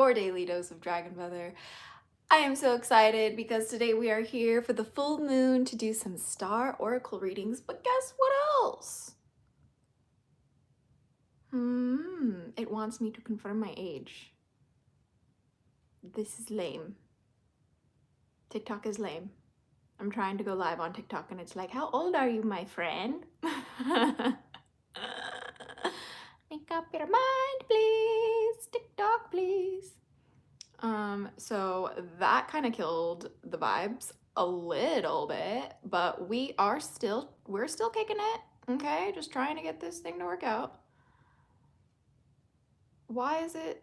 Your daily dose of Dragon Feather. I am so excited because today we are here for the full moon to do some star oracle readings, but guess what else? It wants me to confirm my age. This is lame. TikTok is lame. I'm trying to go live on TikTok and it's like, how old are you, my friend? Make up your mind, please. TikTok, please. So that kind of killed the vibes a little bit, but we're still kicking it, okay? Just trying to get this thing to work out. Why is it?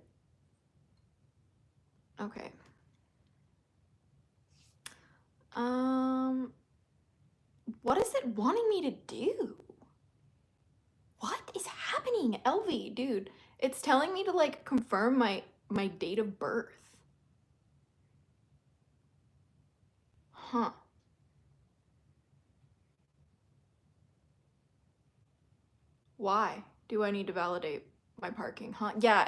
Okay. What is it wanting me to do? What is happening, Elvie? Dude, it's telling me to like confirm my date of birth. Huh. Why do I need to validate my parking? Huh? Yeah,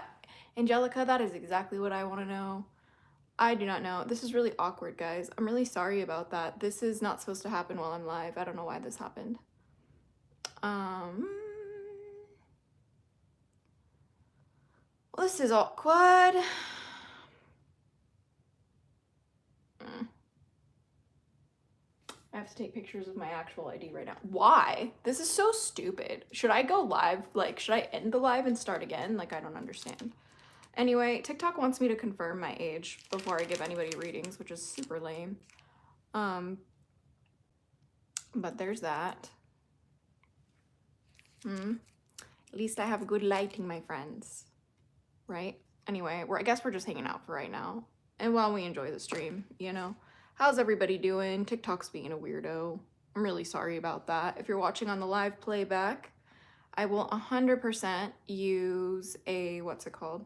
Angelica, that is exactly what I want to know. I do not know. This is really awkward, guys. I'm really sorry about that. This is not supposed to happen while I'm live. I don't know why this happened. Well, this is awkward. I have to take pictures of my actual ID right now. Why? This is so stupid. Should I go live? Like, should I end the live and start again? Like, I don't understand. Anyway, TikTok wants me to confirm my age before I give anybody readings, which is super lame. But there's that. At least I have good lighting, my friends. Right? Anyway, I guess we're just hanging out for right now. And while we enjoy the stream, you know? How's everybody doing? TikTok's being a weirdo. I'm really sorry about that. If you're watching on the live playback, I will 100% use a, what's it called?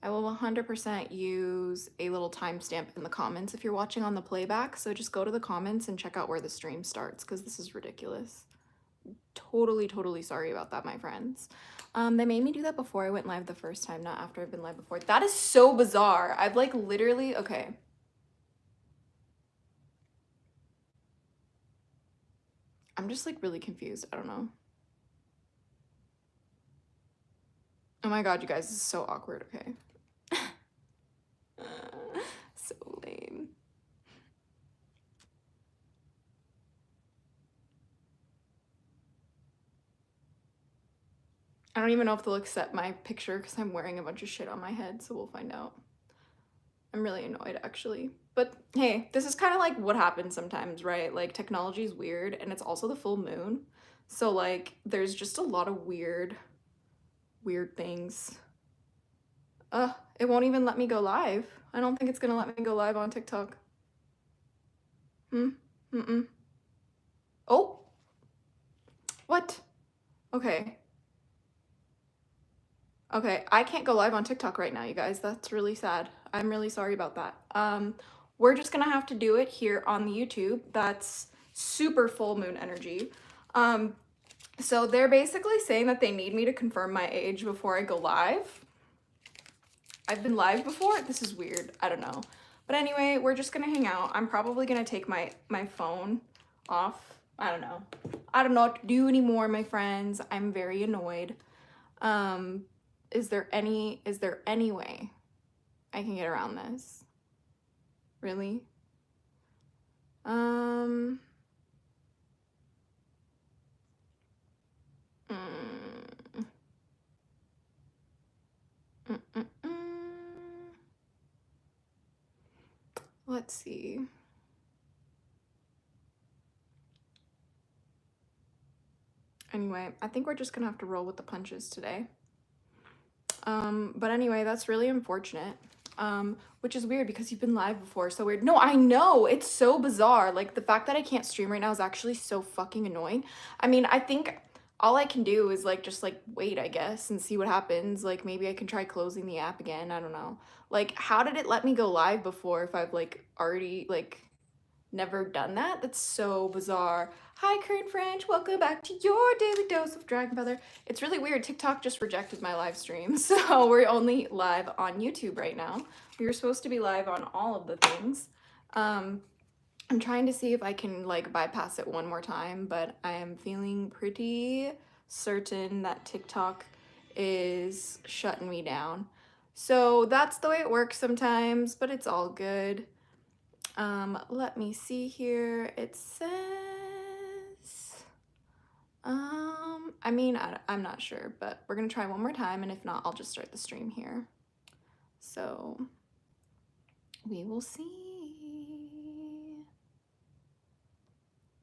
I will 100% use a little timestamp in the comments if you're watching on the playback. So just go to the comments and check out where the stream starts because this is ridiculous. Totally sorry about that, my friends. They made me do that before I went live the first time, not after I've been live before. That is so bizarre. I've like literally, okay. I'm just like really confused. I don't know. Oh my god, you guys, this is so awkward. Okay. So lame. I don't even know if they'll accept my picture because I'm wearing a bunch of shit on my head, so we'll find out. I'm really annoyed, actually. But hey, this is kind of like what happens sometimes, right? Like, technology is weird, and it's also the full moon. So, like, there's just a lot of weird things. It won't even let me go live. I don't think it's gonna let me go live on TikTok. Oh! What? Okay. Okay, I can't go live on TikTok right now, you guys. That's really sad. I'm really sorry about that. We're just gonna have to do it here on the YouTube. That's super full moon energy. So they're basically saying that they need me to confirm my age before I go live. I've been live before. This is weird. I don't know. But anyway, we're just gonna hang out. I'm probably gonna take my phone off. I don't know. I don't know what to do anymore, my friends. I'm very annoyed. Is there any way I can get around this? Really? Let's see. Anyway, I think we're just gonna have to roll with the punches today. But anyway, that's really unfortunate. Which is weird because you've been live before, so weird. No, I know, it's so bizarre. Like, the fact that I can't stream right now is actually so fucking annoying. I mean, I think all I can do is like just like wait, I guess, and see what happens. Like, maybe I can try closing the app again. I don't know. Like, how did it let me go live before if I've like already like never done that. That's so bizarre. Hi, Karin French. Welcome back to your daily dose of Dragon Feather. It's really weird. TikTok just rejected my live stream, so we're only live on YouTube right now. We were supposed to be live on all of the things. I'm trying to see if I can like bypass it one more time, but I am feeling pretty certain that TikTok is shutting me down. So that's the way it works sometimes, but it's all good. Let me see here. It says, I mean, I'm not sure, but we're gonna try one more time, and if not, I'll just start the stream here. So we will see.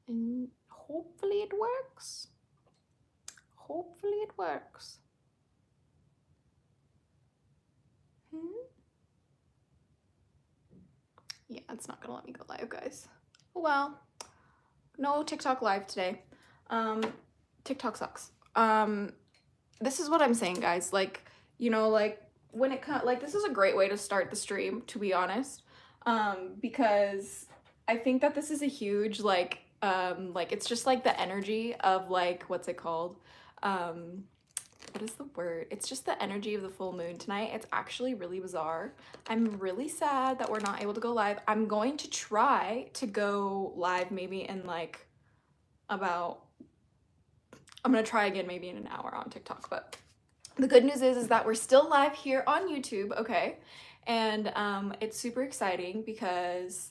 And hopefully it works. Hopefully it works. Yeah, it's not gonna let me go live, guys. Well, no TikTok live today. TikTok sucks. This is what I'm saying, guys. Like, you know, like when it comes, like this is a great way to start the stream, to be honest. Because I think that this is a huge like it's just like the energy of like, what's it called? What is the word? It's just the energy of the full moon tonight. It's actually really bizarre. I'm really sad that we're not able to go live. I'm going to try to go live maybe in like about, I'm gonna try again maybe in an hour on TikTok, but the good news is that we're still live here on YouTube, okay? And it's super exciting because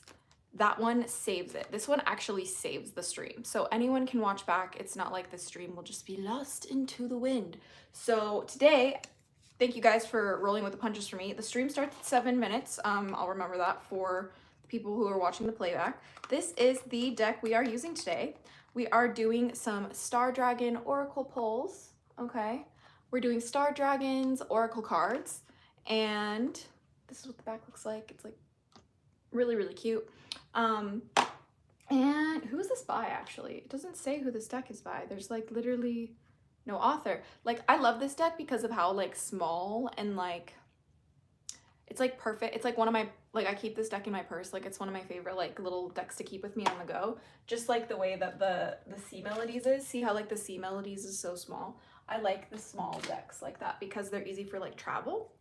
that one saves it. This one actually saves the stream. So anyone can watch back. It's not like the stream will just be lost into the wind. So today, thank you guys for rolling with the punches for me. The stream starts at 7 minutes. I'll remember that for the people who are watching the playback. This is the deck we are using today. We are doing some Star Dragon Oracle pulls, okay? We're doing Star Dragons Oracle cards, and this is what the back looks like. It's like really, really cute. And who is this by, actually? It doesn't say who this deck is by. There's like literally no author. Like, I love this deck because of how like small and like it's like perfect. It's like one of my, like, I keep this deck in my purse. Like, it's one of my favorite like little decks to keep with me on the go. Just like the way that the Sea Melodies is. See how like the Sea Melodies is so small? I like the small decks like that because they're easy for like travel.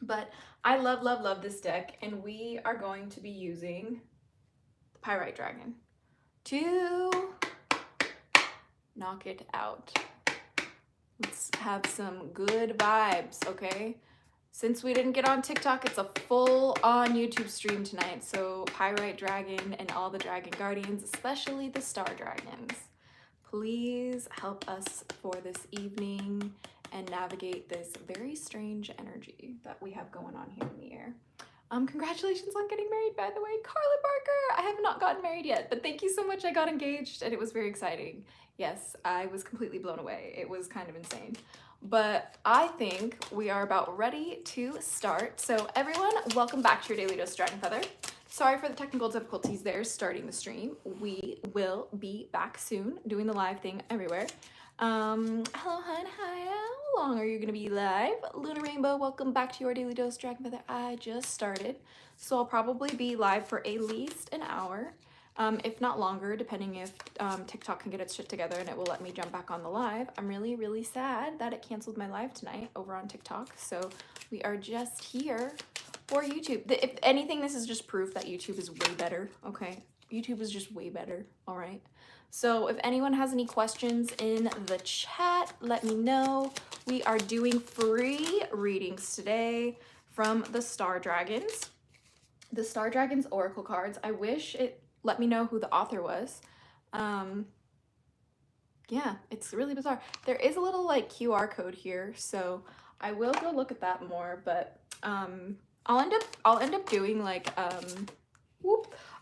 But I love, love, love this deck, and we are going to be using the Pyrite Dragon to knock it out. Let's have some good vibes, okay? Since we didn't get on TikTok, it's a full-on YouTube stream tonight, so Pyrite Dragon and all the Dragon Guardians, especially the Star Dragons, please help us for this evening and navigate this very strange energy that we have going on here in the air. Congratulations on getting married, by the way, Carla Barker. I have not gotten married yet, but thank you so much. I got engaged and it was very exciting. Yes, I was completely blown away. It was kind of insane. But I think we are about ready to start. So everyone, welcome back to your Daily Dose of Dragon Feather. Sorry for the technical difficulties there starting the stream. We will be back soon doing the live thing everywhere. Hello, hun, hi, how long are you gonna be live? Luna Rainbow, welcome back to your Daily Dose of Dragon Feather. I just started, so I'll probably be live for at least an hour, if not longer, depending if TikTok can get its shit together and it will let me jump back on the live. I'm really, really sad that it canceled my live tonight over on TikTok, so we are just here for YouTube. If anything, this is just proof that YouTube is way better, okay? YouTube is just way better, all right? So if anyone has any questions in the chat, let me know. We are doing free readings today from the Star Dragons. The Star Dragons Oracle cards. I wish it let me know who the author was. Yeah, it's really bizarre. There is a little like QR code here, so I will go look at that more, but I'll end up doing like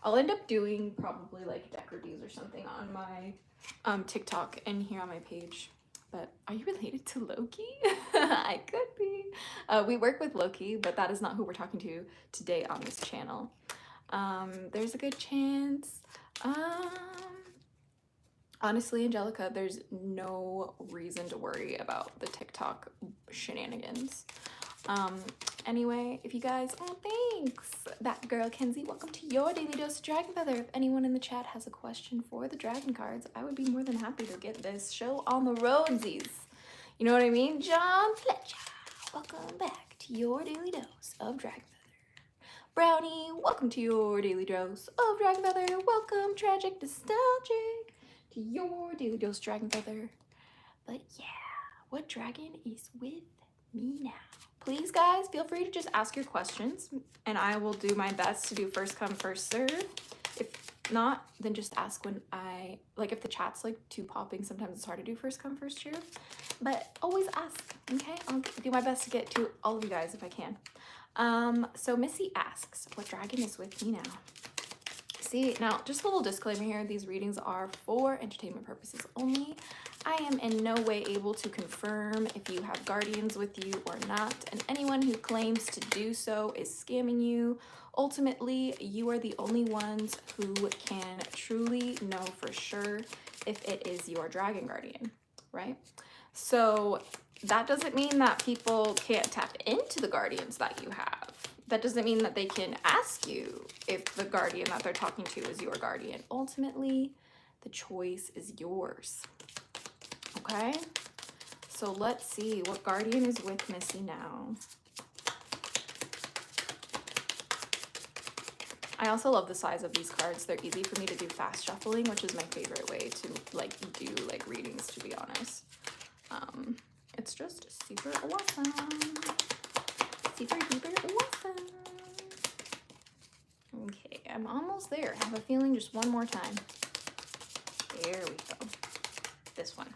I'll end up doing probably like deck reviews or something on my TikTok and here on my page. But are you related to Loki? I could be. We work with Loki, but that is not who we're talking to today on this channel. There's a good chance. Honestly, Angelica, there's no reason to worry about the TikTok shenanigans. Anyway, if you guys, oh, thanks. That girl, Kenzie, welcome to your daily dose of Dragon Feather. If anyone in the chat has a question for the dragon cards, I would be more than happy to get this show on the roadsies. You know what I mean? John Fletcher, welcome back to your daily dose of Dragon Feather. Brownie, welcome to your daily dose of Dragon Feather. Welcome, Tragic Nostalgic, to your daily dose of Dragon Feather. But yeah, what dragon is with me now? Please, guys, feel free to just ask your questions, and I will do my best to do first come, first serve. If not, then just ask when I, like, if the chat's, like, too popping, sometimes it's hard to do first come, first serve. But always ask, okay? I'll do my best to get to all of you guys if I can. So Missy asks, what dragon is with me now? See, now, just a little disclaimer here. These readings are for entertainment purposes only. I am in no way able to confirm if you have guardians with you or not, and anyone who claims to do so is scamming you. Ultimately, you are the only ones who can truly know for sure if it is your dragon guardian, right? So that doesn't mean that people can't tap into the guardians that you have. That doesn't mean that they can ask you if the guardian that they're talking to is your guardian. Ultimately, the choice is yours. Okay, so let's see what guardian is with Missy now. I also love the size of these cards. They're easy for me to do fast shuffling, which is my favorite way to like do like readings, to be honest. It's just super awesome. Super duper awesome. Okay, I'm almost there. I have a feeling just one more time. There we go. This one.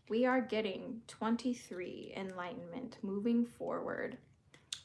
We are getting 23 enlightenment moving forward.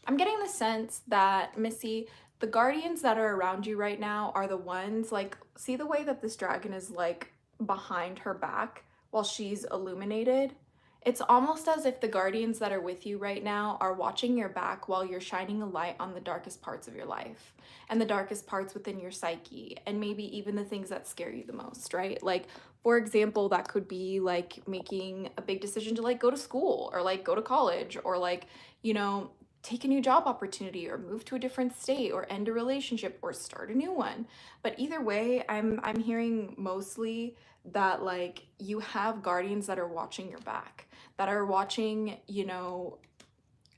I'm getting the sense that, Missy, the guardians that are around you right now are the ones, like, see the way that this dragon is like behind her back while she's illuminated? It's almost as if the guardians that are with you right now are watching your back while you're shining a light on the darkest parts of your life and the darkest parts within your psyche, and maybe even the things that scare you the most, right? Like, for example, that could be like making a big decision to like go to school or like go to college or like, you know, take a new job opportunity or move to a different state or end a relationship or start a new one. But either way, I'm hearing mostly that like you have guardians that are watching your back, that are watching, you know,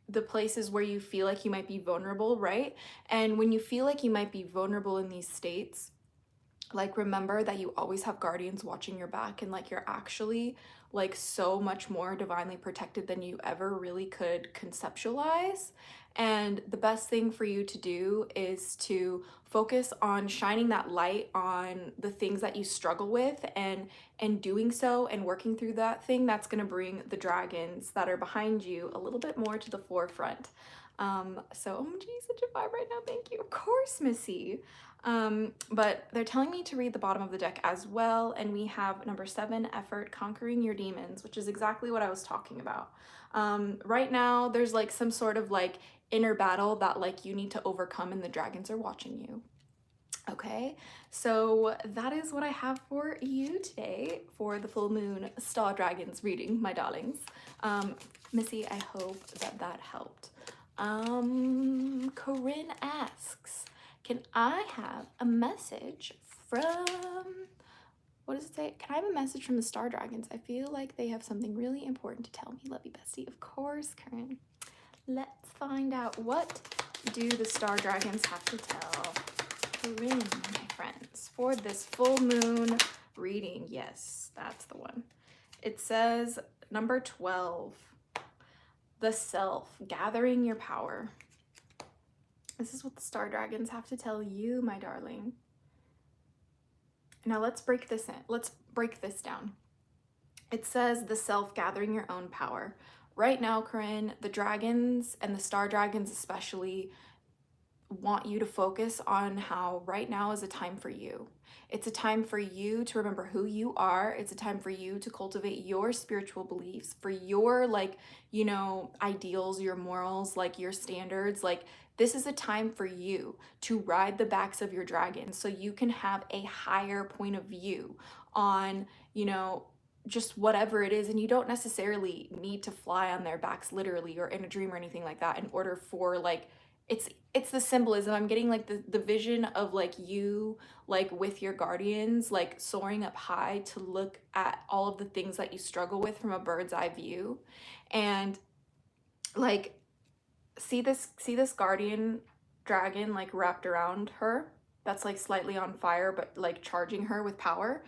the places where you feel like you might be vulnerable, right? And when you feel like you might be vulnerable in these states, like, remember that you always have guardians watching your back, and like you're actually like so much more divinely protected than you ever really could conceptualize. And the best thing for you to do is to focus on shining that light on the things that you struggle with, and doing so and working through that thing, that's going to bring the dragons that are behind you a little bit more to the forefront. So OMG, such a vibe right now. Thank you. Of course, Missy. But they're telling me to read the bottom of the deck as well, and we have number 7, effort, conquering your demons, which is exactly what I was talking about. Right now there's like some sort of like inner battle that like you need to overcome, and the dragons are watching you. Okay, so that is what I have for you today for the full moon star dragons reading, my darlings. Missy, I hope that that helped. Karin asks, can I have a message from, what does it say? Can I have a message from the Star Dragons? I feel like they have something really important to tell me. Love you, bestie. Of course, Karin. Let's find out. What do the Star Dragons have to tell Karin, my friends, for this full moon reading? Yes, that's the one. It says number 12, the self, gathering your power. This is what the Star Dragons have to tell you, my darling. Now let's break this in. Let's break this down. It says the self, gathering your own power. Right now, Karin, the dragons and the Star Dragons especially want you to focus on how right now is a time for you. It's a time for you to remember who you are. It's a time for you to cultivate your spiritual beliefs, for your, like, you know, ideals, your morals, like your standards. Like, this is a time for you to ride the backs of your dragons so you can have a higher point of view on, you know, just whatever it is, and you don't necessarily need to fly on their backs literally or in a dream or anything like that in order for like it's the symbolism. I'm getting like the vision of like you like with your guardians like soaring up high to look at all of the things that you struggle with from a bird's eye view, and like see this guardian dragon like wrapped around her that's like slightly on fire but like charging her with power.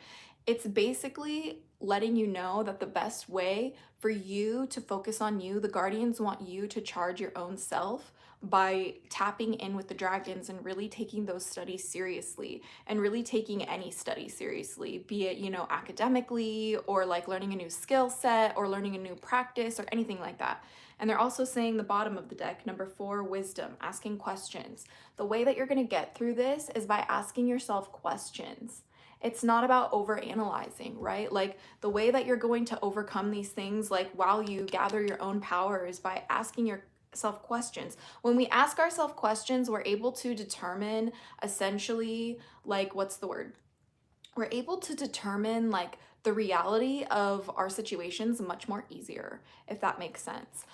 It's basically letting you know that the best way for you to focus on you, the guardians want you to charge your own self by tapping in with the dragons and really taking those studies seriously, and really taking any study seriously, be it, you know, academically or like learning a new skill set or learning a new practice or anything like that. And they're also saying the bottom of the deck, number 4, wisdom, asking questions. The way that you're going to get through this is by asking yourself questions. It's not about over analyzing, right? Like the way that you're going to overcome these things, like while you gather your own power, is by asking yourself questions. When we ask ourselves questions, we're able to determine essentially, like, what's the word? We're able to determine like the reality of our situations much more easier, if that makes sense.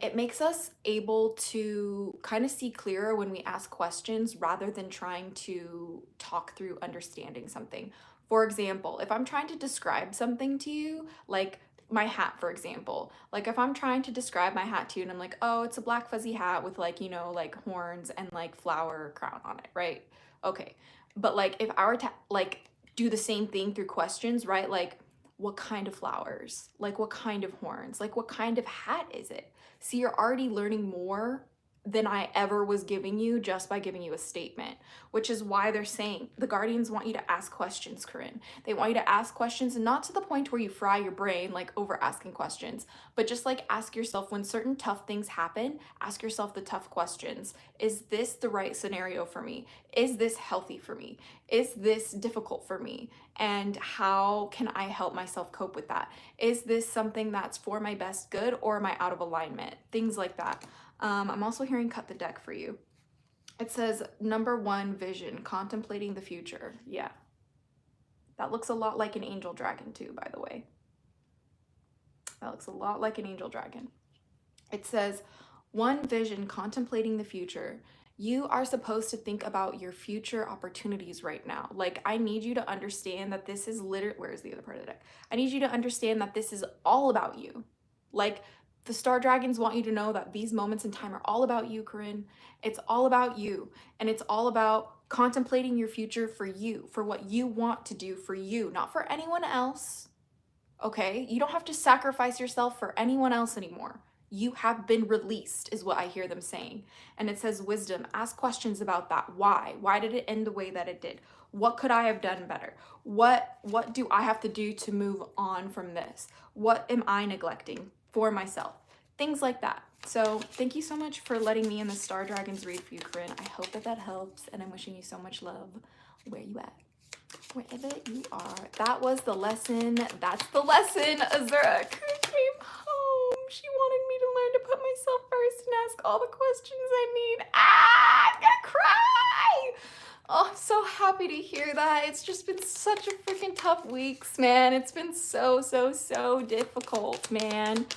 It makes us able to kind of see clearer when we ask questions rather than trying to talk through understanding something. For example, if I'm trying to describe something to you, like my hat, for example, like if I'm trying to describe my hat to you and I'm like, oh, it's a black fuzzy hat with like, you know, like horns and like flower crown on it, right? Okay. But like if I were to like do the same thing through questions, right? Like, what kind of flowers? Like, what kind of horns? Like, what kind of hat is it? See, you're already learning more than I ever was giving you just by giving you a statement, which is why they're saying the guardians want you to ask questions, Karin. They want you to ask questions, and not to the point where you fry your brain like over asking questions, but just like ask yourself when certain tough things happen, ask yourself the tough questions. Is this the right scenario for me? Is this healthy for me? Is this difficult for me? And how can I help myself cope with that? Is this something that's for my best good, or am I out of alignment? Things like that. I'm also hearing cut the deck for you. It says number 1, vision, contemplating the future. Yeah. That looks a lot like an angel dragon too, by the way. That looks a lot like an angel dragon. It says 1, vision, contemplating the future. You are supposed to think about your future opportunities right now. Like, I need you to understand that this is literally, where's the other part of the deck? I need you to understand that this is all about you. Like, the star dragons want you to know that these moments in time are all about you, Karin. It's all about you. And it's all about contemplating your future for you, for what you want to do for you, not for anyone else. Okay? You don't have to sacrifice yourself for anyone else anymore. You have been released, is what I hear them saying. And it says wisdom. Ask questions about that. Why? Why did it end the way that it did? What could I have done better? What do I have to do to move on from this? What am I neglecting for myself? Things like that. So thank you so much for letting me and the Star Dragons read for you, Karin. I hope that helps, and I'm wishing you so much love where you at. Wherever you are. That was the lesson. That's the lesson. Azura came home. She wanted me to learn to put myself first and ask all the questions I need. Ah, I'm gonna cry. Oh, I'm so happy to hear that. It's just been such a freaking tough weeks, man. It's been so difficult, man.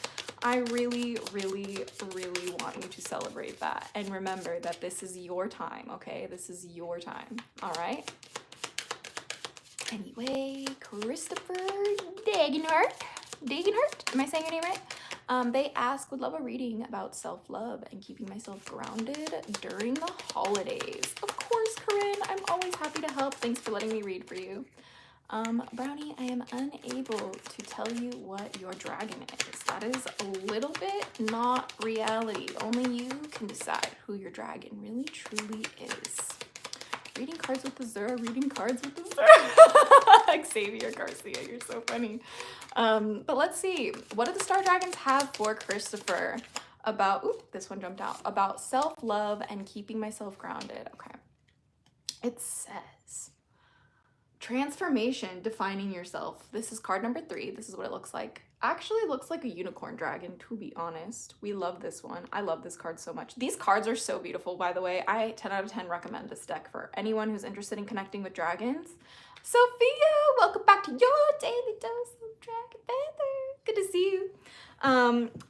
I really want you to celebrate that. And remember that this is your time, okay? This is your time, all right? Anyway, Christopher Dagenhart, am I saying your name right? They ask, would love a reading about self-love and keeping myself grounded during the holidays. Of course, Karin, I'm always happy to help. Thanks for letting me read for you. Brownie, I am unable to tell you what your dragon is. That is a little bit not reality. Only you can decide who your dragon really truly is. Reading cards with Azura, reading cards with Azura. Xavier Garcia, you're so funny. But let's see. What do the Star Dragons have for Christopher about, ooh, this one jumped out, about self-love and keeping myself grounded? Okay. It says, transformation, defining yourself. This is card number 3. This is what it looks like. Actually, it looks like a unicorn dragon, to be honest. We love this one. I love this card so much. These cards are so beautiful, by the way. I 10 out of 10 recommend this deck for anyone who's interested in connecting with dragons. Sophia, welcome back to your daily dose of dragon feather. Good to see you.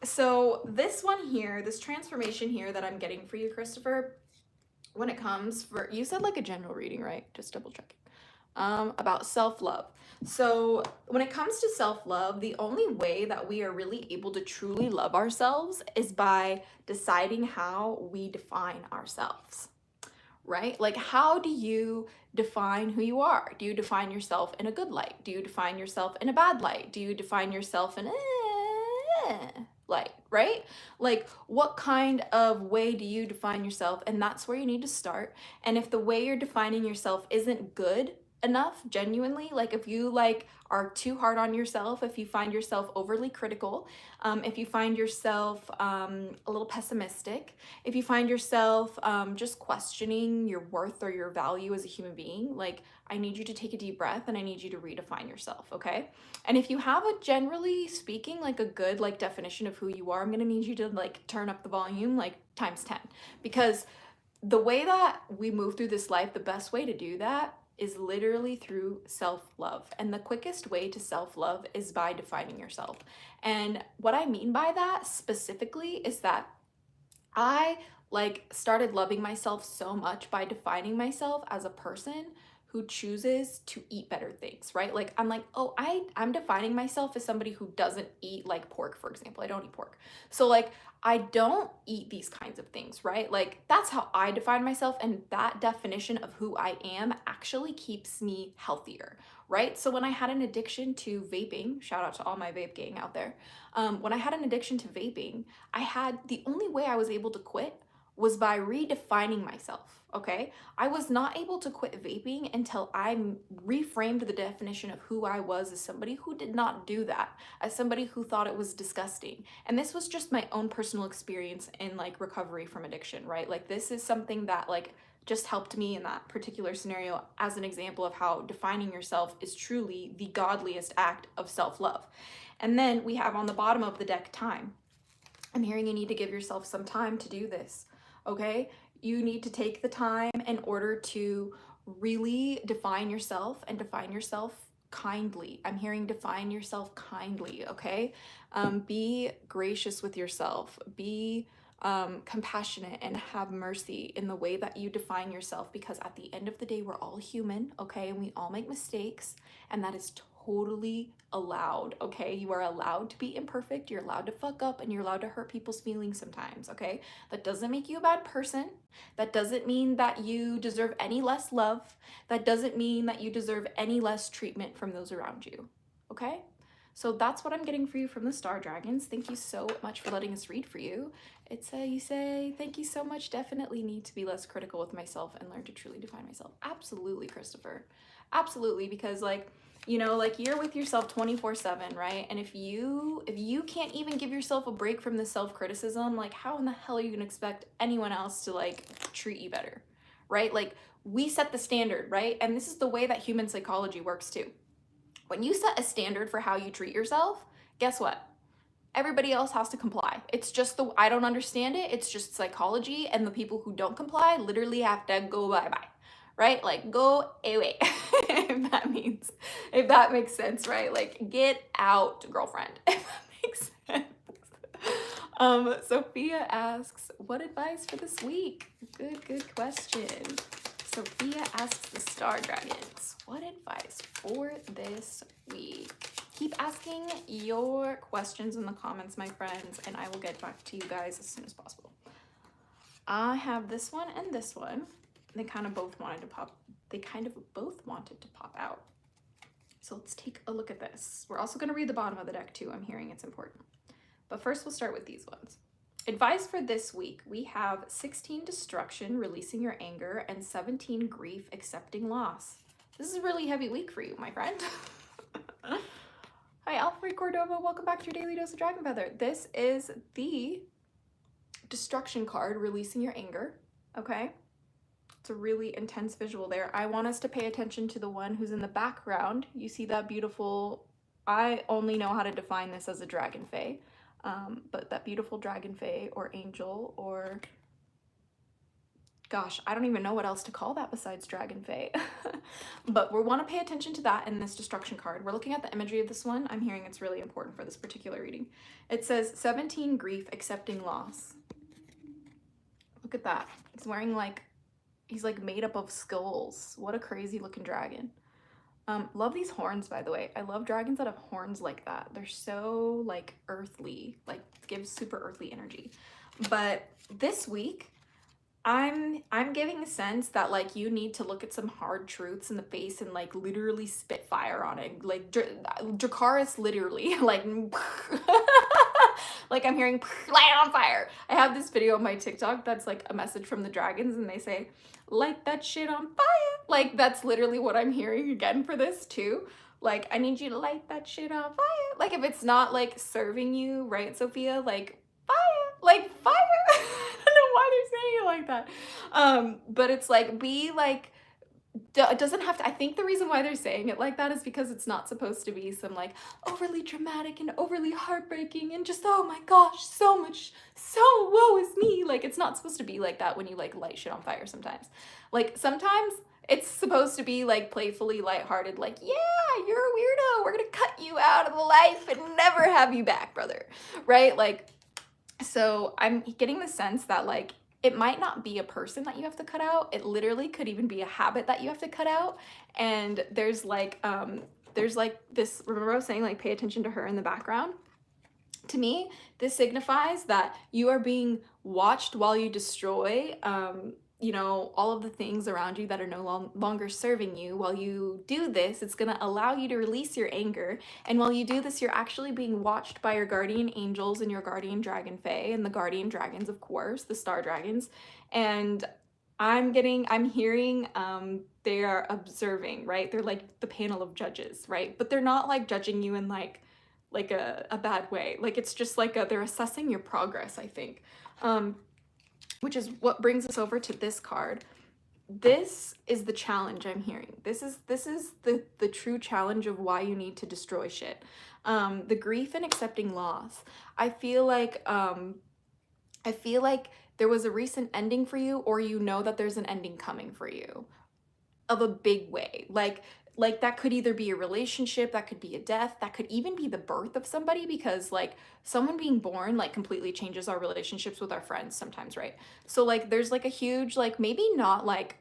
So this one here, this transformation here that I'm getting for you, Christopher, when it comes for, you said like a general reading, right? Just double checking. About self-love. So when it comes to self-love, the only way that we are really able to truly love ourselves is by deciding how we define ourselves, right? Like, how do you define who you are? Do you define yourself in a good light? Do you define yourself in a bad light? Do you define yourself in light, right? Like, what kind of way do you define yourself? And that's where you need to start. And if the way you're defining yourself isn't good enough, genuinely, like if you like are too hard on yourself, if you find yourself overly critical, if you find yourself a little pessimistic, if you find yourself just questioning your worth or your value as a human being, like, I need you to take a deep breath and I need you to redefine yourself, okay? And if you have a, generally speaking, like a good like definition of who you are, I'm gonna need you to like turn up the volume like times 10, because the way that we move through this life, the best way to do that is literally through self-love. And the quickest way to self-love is by defining yourself. And what I mean by that specifically is that I like started loving myself so much by defining myself as a person who chooses to eat better things, right? Like I'm like, oh, I'm defining myself as somebody who doesn't eat like pork, for example. I don't eat pork. So like I don't eat these kinds of things, right? Like that's how I define myself, and that definition of who I am actually keeps me healthier, right? So when I had an addiction to vaping, shout out to all my vape gang out there. When I had an addiction to vaping, the only way I was able to quit was by redefining myself, okay? I was not able to quit vaping until I reframed the definition of who I was as somebody who did not do that, as somebody who thought it was disgusting. And this was just my own personal experience in like recovery from addiction, right? Like this is something that like just helped me in that particular scenario as an example of how defining yourself is truly the godliest act of self-love. And then we have on the bottom of the deck time. I'm hearing you need to give yourself some time to do this, okay? You need to take the time in order to really define yourself and define yourself kindly. I'm hearing define yourself kindly, okay? Be gracious with yourself. Be compassionate and have mercy in the way that you define yourself, because at the end of the day, we're all human, okay? And we all make mistakes, and that is totally allowed, okay? You are allowed to be imperfect, you're allowed to fuck up, and you're allowed to hurt people's feelings sometimes, okay? That doesn't make you a bad person. That doesn't mean that you deserve any less love. That doesn't mean that you deserve any less treatment from those around you, okay? So that's what I'm getting for you from the Star Dragons. Thank you so much for letting us read for you. You say, thank you so much. Definitely need to be less critical with myself and learn to truly define myself. Absolutely, Christopher. Absolutely, because like, you know, like you're with yourself 24/7, right? And if you can't even give yourself a break from the self-criticism, like how in the hell are you gonna expect anyone else to like treat you better, right? Like we set the standard, right? And this is the way that human psychology works too. When you set a standard for how you treat yourself, guess what? Everybody else has to comply. It's just I don't understand it. It's just psychology, and the people who don't comply literally have to go bye-bye, right? Like go away, if that makes sense, right? Like get out, girlfriend, if that makes sense. Sophia asks, what advice for this week? Good question. Sophia asks the Star Dragons, what advice for this week? Keep asking your questions in the comments, my friends, and I will get back to you guys as soon as possible. I have this one and this one. They kind of both wanted to pop out. So let's take a look at this. We're also going to read the bottom of the deck too. I'm hearing it's important. But first we'll start with these ones. Advice for this week, we have 16 destruction, releasing your anger, and 17 grief, accepting loss. This is a really heavy week for you, my friend. Hi, Alfred Cordova. Welcome back to your daily dose of Dragon Feather. This is the destruction card, releasing your anger, okay? It's a really intense visual there. I want us to pay attention to the one who's in the background. You see that beautiful, I only know how to define this as a dragon fae. But that beautiful dragon fae or angel or gosh, I don't even know what else to call that besides Dragon Fae. But we want to pay attention to that in this destruction card. We're looking at the imagery of this one. I'm hearing it's really important for this particular reading. It says 17 grief, accepting loss. Look at that. He's wearing like, he's like made up of skulls. What a crazy looking dragon. Love these horns, by the way. I love dragons that have horns like that. They're so like earthly, like gives super earthly energy. But this week, I'm giving the sense that like you need to look at some hard truths in the face and like literally spit fire on it. Like Dracarys literally like like I'm hearing light on fire. I have this video on my TikTok that's like a message from the dragons and they say light that shit on fire. Like that's literally what I'm hearing again for this too. Like I need you to light that shit on fire. Like if it's not like serving you, right, Sophia? Like fire, like fire. I don't know why they're saying it like that. But it's like be like, it doesn't have to. I think the reason why they're saying it like that is because it's not supposed to be some like overly dramatic and overly heartbreaking and just oh my gosh, so much, so woe is me. Like it's not supposed to be like that when you like light shit on fire sometimes. Like sometimes it's supposed to be like playfully lighthearted, like, yeah, you're a weirdo. We're gonna cut you out of the life and never have you back, brother. Right? Like, so I'm getting the sense that like it might not be a person that you have to cut out. It literally could even be a habit that you have to cut out. And there's like this, remember I was saying like pay attention to her in the background? To me, this signifies that you are being watched while you destroy you know, all of the things around you that are no longer serving you. While you do this, it's going to allow you to release your anger. And while you do this, you're actually being watched by your guardian angels and your guardian dragon fae and the guardian dragons, of course, the star dragons. And I'm hearing they are observing, right? They're like the panel of judges, right? But they're not like judging you in like a bad way. Like it's just like they're assessing your progress, I think. Which is what brings us over to this card. This is the challenge I'm hearing. This is the true challenge of why you need to destroy shit. The grief and accepting loss. I feel like there was a recent ending for you, or you know that there's an ending coming for you of a big way. Like that could either be a relationship, that could be a death, that could even be the birth of somebody, because like someone being born like completely changes our relationships with our friends sometimes, right? So like there's like a huge like maybe not like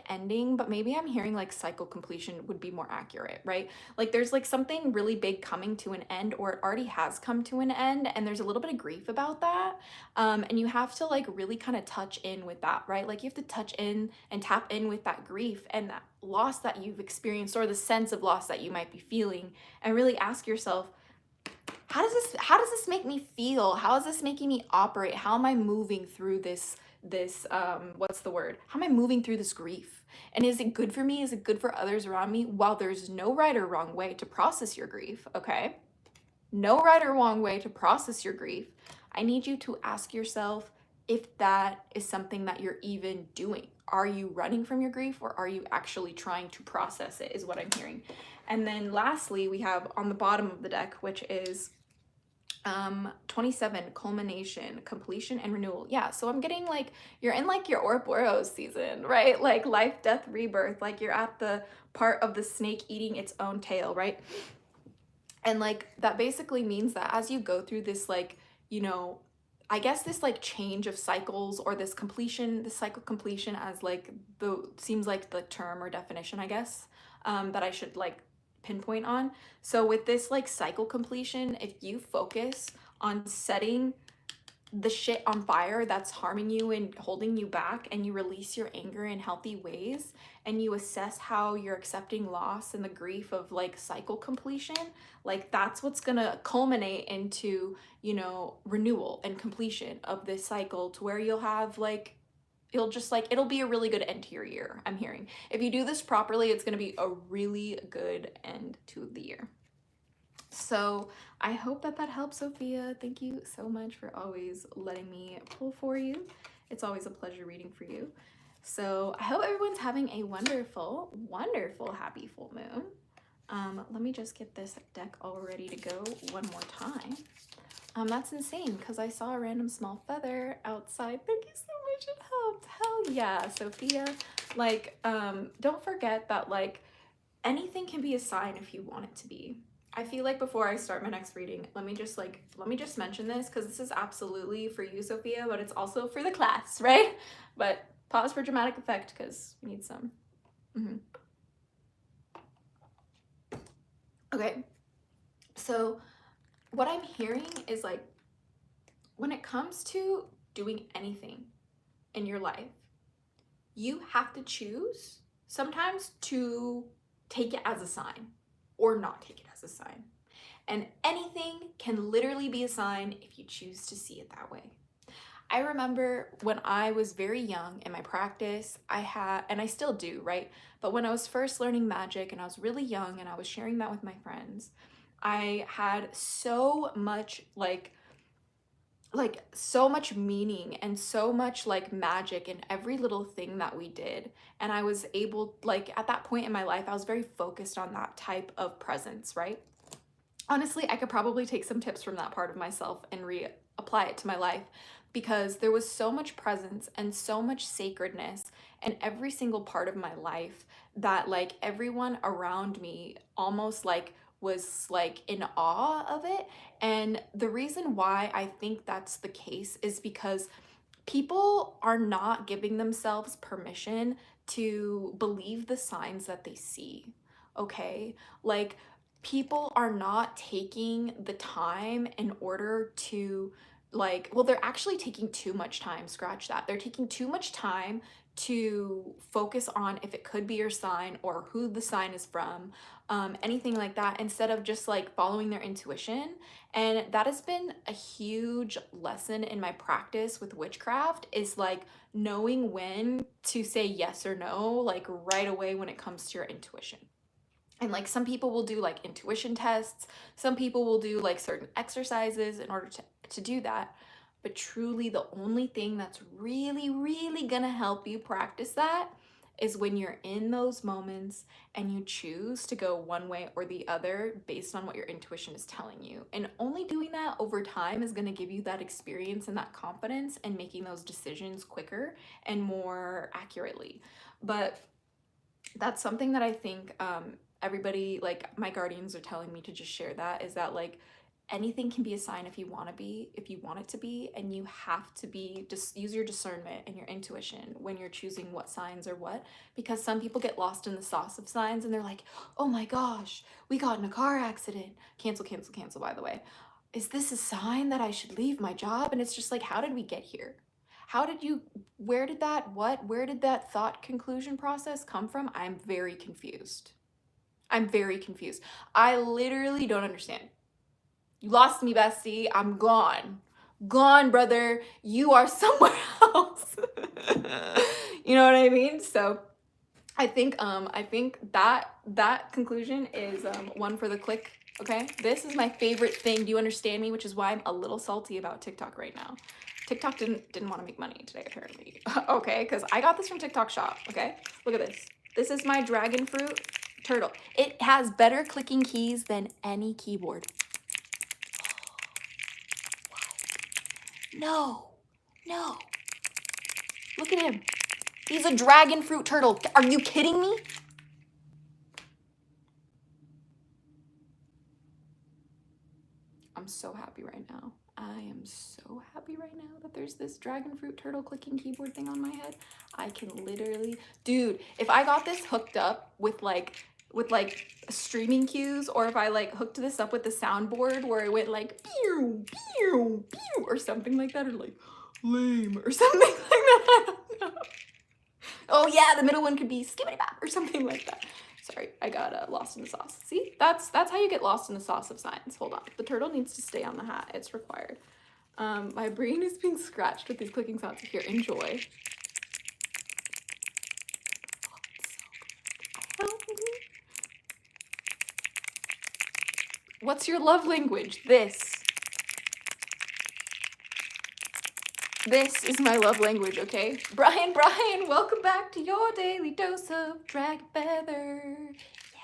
ending, but maybe I'm hearing like cycle completion would be more accurate, right? Like there's like something really big coming to an end, or it already has come to an end, and there's a little bit of grief about that. And you have to like really kind of touch in with that, right? Like you have to touch in and tap in with that grief and that loss that you've experienced, or the sense of loss that you might be feeling, and really ask yourself, how does this make me feel? How is this making me operate? How am I moving through this what's the word? How am I moving through this grief? And is it good for me? Is it good for others around me? While there's no right or wrong way to process your grief, okay? No right or wrong way to process your grief. I need you to ask yourself if that is something that you're even doing. Are you running from your grief, or are you actually trying to process it, is what I'm hearing. And then lastly, we have on the bottom of the deck, which is 27, culmination, completion, and renewal. Yeah, so I'm getting like you're in like your Ouroboros season, right? Like life, death, rebirth. Like you're at the part of the snake eating its own tail, right? And like that basically means that as you go through this, like, you know, I guess this like change of cycles, or this completion, this cycle completion, as like seems like the term or definition, I guess, that I should like pinpoint on. So with this like cycle completion, if you focus on setting the shit on fire that's harming you and holding you back, and you release your anger in healthy ways, and you assess how you're accepting loss and the grief of like cycle completion, like that's what's gonna culminate into, you know, renewal and completion of this cycle, to where you'll have like it'll be a really good end to your year, I'm hearing. If you do this properly, it's gonna be a really good end to the year. So I hope that helps, Sophia. Thank you so much for always letting me pull for you. It's always a pleasure reading for you. So I hope everyone's having a wonderful, wonderful, happy full moon. Let me just get this deck all ready to go one more time. That's insane, because I saw a random small feather outside. Thank you so it helped. Hell yeah, Sophia. Like, don't forget that, like, anything can be a sign if you want it to be. I feel like before I start my next reading, let me just mention this, because this is absolutely for you, Sophia, but it's also for the class, right? But pause for dramatic effect, because we need some. Okay, so what I'm hearing is, like, when it comes to doing anything in your life, you have to choose sometimes to take it as a sign or not take it as a sign. And anything can literally be a sign if you choose to see it that way. I remember when I was very young in my practice, I had, and I still do, right? But when I was first learning magic and I was really young and I was sharing that with my friends, I had so much like so much meaning and so much like magic in every little thing that we did. And I was able, like, at that point in my life, I was very focused on that type of presence, right? Honestly, I could probably take some tips from that part of myself and reapply it to my life, because there was so much presence and so much sacredness in every single part of my life that, like, everyone around me almost like was like in awe of it. And the reason why I think that's the case is because people are not giving themselves permission to believe the signs that they see. Okay? Like, people are not taking the time in order to, like, well, they're actually taking too much time. Scratch that. They're taking too much time to focus on if it could be your sign or who the sign is from, anything like that, instead of just like following their intuition. And that has been a huge lesson in my practice with witchcraft, is like knowing when to say yes or no, like right away when it comes to your intuition. And like some people will do like intuition tests, some people will do like certain exercises in order to do that. But truly, the only thing that's really gonna help you practice that is when you're in those moments and you choose to go one way or the other based on what your intuition is telling you. And only doing that over time is gonna give you that experience and that confidence and making those decisions quicker and more accurately. But that's something that I think everybody, like my guardians are telling me to just share, that is that, like, anything can be a sign if you want it to be, and you have to be, just use your discernment and your intuition when you're choosing what signs or what, because some people get lost in the sauce of signs and they're like, oh my gosh, we got in a car accident, cancel, by the way, is this a sign that I should leave my job? And it's just like, how did we get here? Where did that thought conclusion process come from? I'm very confused. I literally don't understand. You lost me, bestie. I'm gone. Gone, brother. You are somewhere else. You know what I mean? So I think that conclusion is one for the click. Okay, this is my favorite thing. Do you understand me? Which is why I'm a little salty about TikTok right now. TikTok didn't want to make money today, apparently. Okay, because I got this from TikTok Shop. Okay, look at this. This is my dragon fruit turtle. It has better clicking keys than any keyboard. No. Look at him. He's a dragon fruit turtle. Are you kidding me? I'm so happy right now. I am so happy right now that there's this dragon fruit turtle clicking keyboard thing on my head. I can literally, dude, if I got this hooked up with like streaming cues, or if I like hooked this up with the soundboard where it went like pew pew pew or something like that, or like lame or something like that. I don't know. Oh yeah, the middle one could be skibbity bop or something like that. Sorry, I got lost in the sauce. See, that's how you get lost in the sauce of signs. Hold on, the turtle needs to stay on the hat. It's required. My brain is being scratched with these clicking sounds. Here, enjoy. What's your love language? This is my love language, okay? Brian, welcome back to your daily dose of dragon feather. Yeah.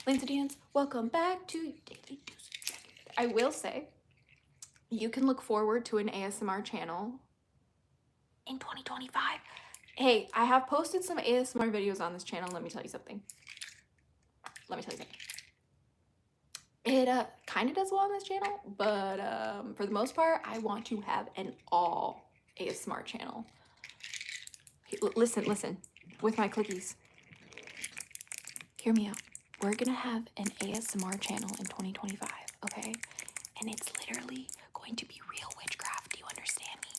Lindsay Dance, welcome back to your daily dose of dragon feather. I will say, you can look forward to an ASMR channel in 2025. Hey, I have posted some ASMR videos on this channel. Let me tell you something. It kind of does well on this channel, but for the most part, I want to have an all ASMR channel. Hey, listen, with my clickies. Hear me out. We're gonna have an ASMR channel in 2025, okay? And it's literally going to be real witchcraft. Do you understand me?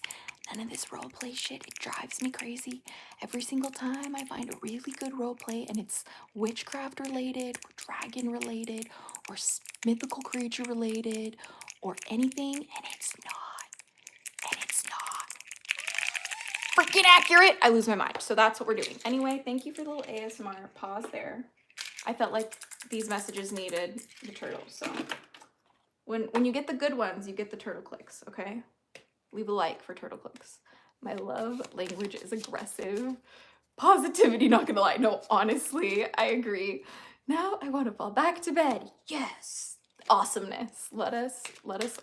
None of this roleplay shit. It drives me crazy. Every single time I find a really good roleplay and it's witchcraft related, or dragon related, or mythical creature related, or anything, and it's not freaking accurate, I lose my mind. So that's what we're doing. Anyway, thank you for the little ASMR pause there. I felt like these messages needed the turtles. So when you get the good ones, you get the turtle clicks, okay? Leave a like for turtle clicks. My love language is aggressive. Positivity, not gonna lie. No, honestly, I agree. Now I want to fall back to bed. Yes. Awesomeness. Let us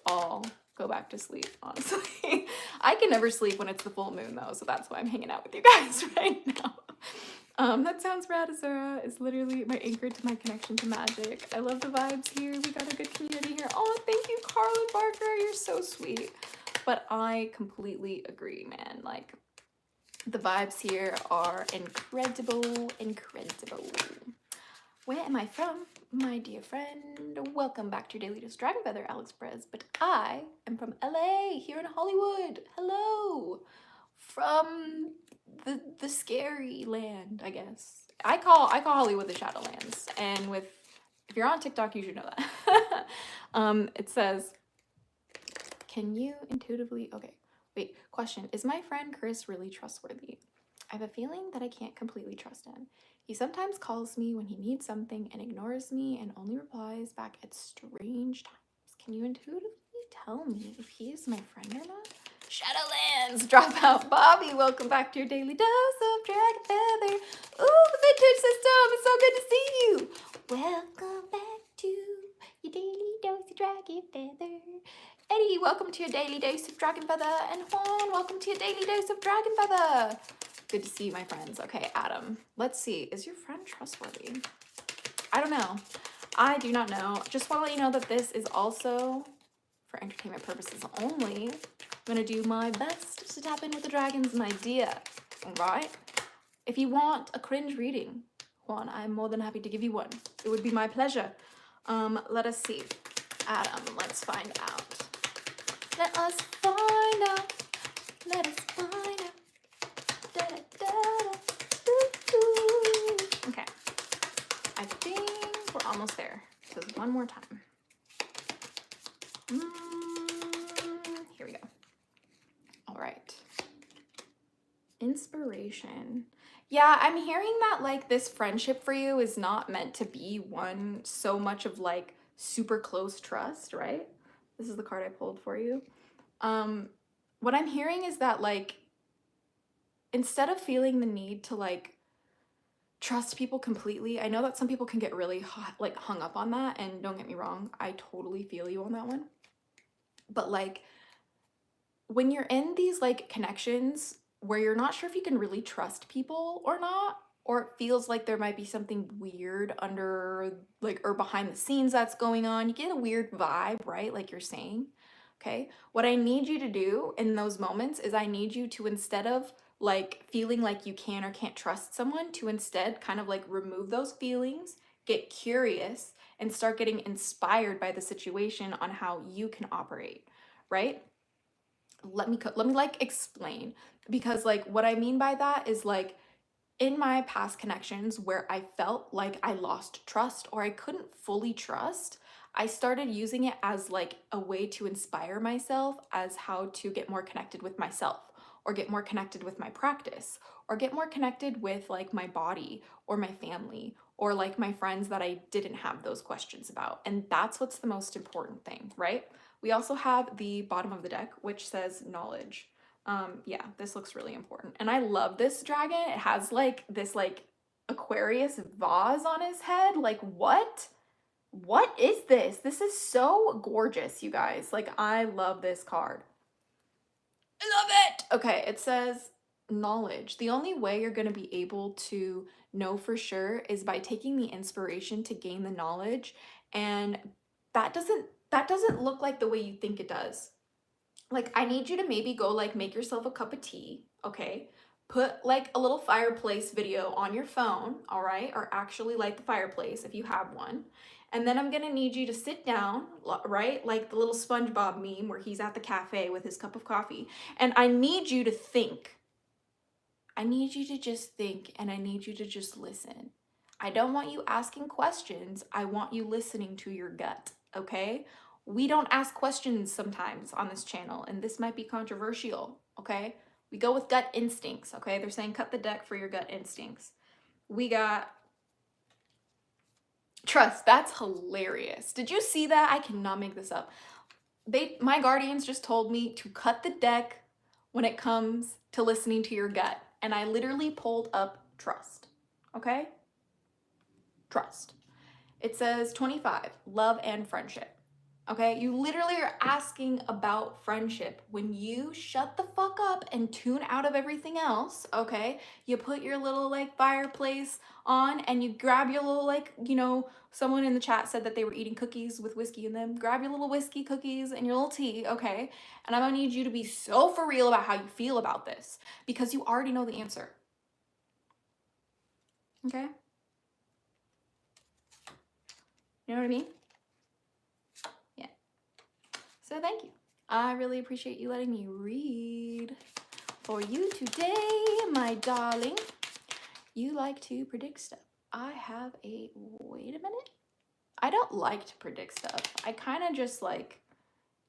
all go back to sleep, honestly. I can never sleep when it's the full moon though, so that's why I'm hanging out with you guys right now. That sounds rad, AZURA. Is literally my anchor to my connection to magic. I love the vibes here. We got a good community here. Oh, thank you, Carlin Barker. You're so sweet. But I completely agree, man. Like, the vibes here are incredible. Where am I from, my dear friend? Welcome back to your Daily Dose Dragon Feather, Alex Perez. But I am from LA, here in Hollywood. Hello. From the scary land, I guess. I call Hollywood the Shadowlands. And if you're on TikTok, you should know that. It says, can you intuitively, okay, wait, question, is my friend Chris really trustworthy? I have a feeling that I can't completely trust him. He sometimes calls me when he needs something and ignores me and only replies back at strange times. Can you intuitively tell me if he is my friend or not? Shadowlands, drop out. Bobby, welcome back to your Daily Dose of Dragon Feather. Ooh, Vintage System, it's so good to see you. Welcome back to your Daily Dose of Dragon Feather. Eddie, welcome to your Daily Dose of Dragon Feather. And Juan, welcome to your Daily Dose of Dragon Feather. Good to see you, my friends. Okay, Adam, let's see. Is your friend trustworthy? I don't know. I do not know. Just want to let you know that this is also for entertainment purposes only. I'm going to do my best to tap in with the dragons, my dear. All right? If you want a cringe reading, Juan, I'm more than happy to give you one. It would be my pleasure. Let us see. Adam, let's find out. Let us find out. Let us find out. Da, da, da, da. Ooh, ooh. Okay. I think we're almost there. So one more time. Here we go. All right. Inspiration. Yeah, I'm hearing that like this friendship for you is not meant to be one so much of like super close trust, right? This is the card I pulled for you. What I'm hearing is that like instead of feeling the need to like trust people completely, I know that some people can get really hung up on that, and don't get me wrong, I totally feel you on that one. But like when you're in these like connections where you're not sure if you can really trust people or not, or it feels like there might be something weird under like or behind the scenes that's going on, you get a weird vibe, right? Like you're saying, okay? What I need you to do in those moments is I need you to, instead of like feeling like you can or can't trust someone, to instead kind of like remove those feelings, get curious, and start getting inspired by the situation on how you can operate, right? Let me like explain, because like what I mean by that is like in my past connections where I felt like I lost trust or I couldn't fully trust, I started using it as like a way to inspire myself as how to get more connected with myself, or get more connected with my practice, or get more connected with like my body or my family or like my friends that I didn't have those questions about. And that's what's the most important thing, right? We also have the bottom of the deck, which says knowledge. Yeah, this looks really important. And I love this dragon. It has like this like Aquarius vase on his head. Like what? What is this? This is so gorgeous, you guys. Like I love this card. I love it. Okay, it says knowledge. The only way you're going to be able to know for sure is by taking the inspiration to gain the knowledge, and that doesn't look like the way you think it does. Like, I need you to maybe go like make yourself a cup of tea, okay? Put like a little fireplace video on your phone, all right? Or actually light the fireplace if you have one. And then I'm gonna need you to sit down, right? Like the little SpongeBob meme where he's at the cafe with his cup of coffee. And I need you to think. I need you to just think, and I need you to just listen. I don't want you asking questions. I want you listening to your gut, okay? We don't ask questions sometimes on this channel, and this might be controversial, okay? We go with gut instincts, okay? They're saying cut the deck for your gut instincts. We got trust. That's hilarious. Did you see that? I cannot make this up. My guardians just told me to cut the deck when it comes to listening to your gut. And I literally pulled up trust. Okay? Trust. It says 25, love and friendship. Okay? You literally are asking about friendship. When you shut the fuck up and tune out of everything else, okay? You put your little like fireplace on and you grab your little like, someone in the chat said that they were eating cookies with whiskey in them. Grab your little whiskey cookies and your little tea, okay? And I'm gonna need you to be so for real about how you feel about this because you already know the answer. Okay? You know what I mean? Yeah. So thank you. I really appreciate you letting me read for you today, my darling. You like to predict stuff. I have a, wait a minute. I don't like to predict stuff. I kind of just like,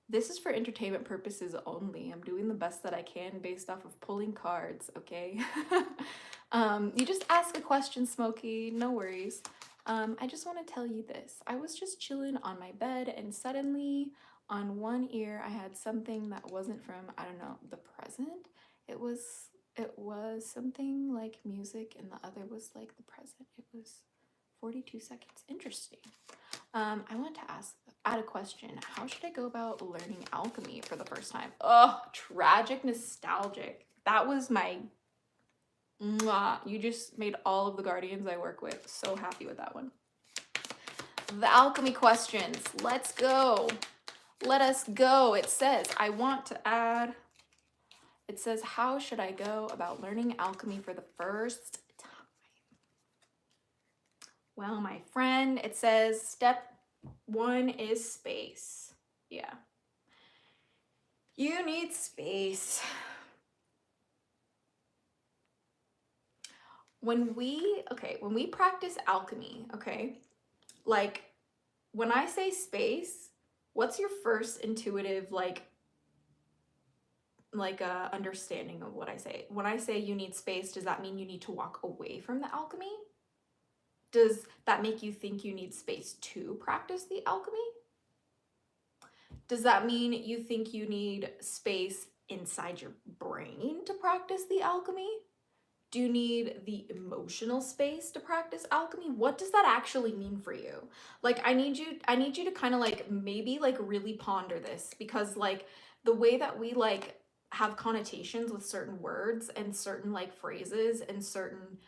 this is for entertainment purposes only. I'm doing the best that I can based off of pulling cards, okay? You just ask a question, Smokey, no worries. I just want to tell you this. I was just chilling on my bed and suddenly on one ear I had something that wasn't from, I don't know, the present. It was something like music and the other was like the present. It was 42 seconds. Interesting. I want to add a question. How should I go about learning alchemy for the first time? Oh, tragic nostalgic. That was my mwah. You just made all of the guardians I work with so happy with that one. The alchemy questions. Let's go. Let us go. It says, I want to add, it says, how should I go about learning alchemy for the first time? Well, my friend, it says step 1 is space. Yeah. You need space. When we practice alchemy, okay, like when I say space, what's your first intuitive understanding of what I say? When I say you need space, does that mean you need to walk away from the alchemy? Does that make you think you need space to practice the alchemy? Does that mean you think you need space inside your brain to practice the alchemy? Do you need the emotional space to practice alchemy? What does that actually mean for you? Like, I need you to kind of like maybe like really ponder this, because like the way that we like have connotations with certain words and certain like phrases and certain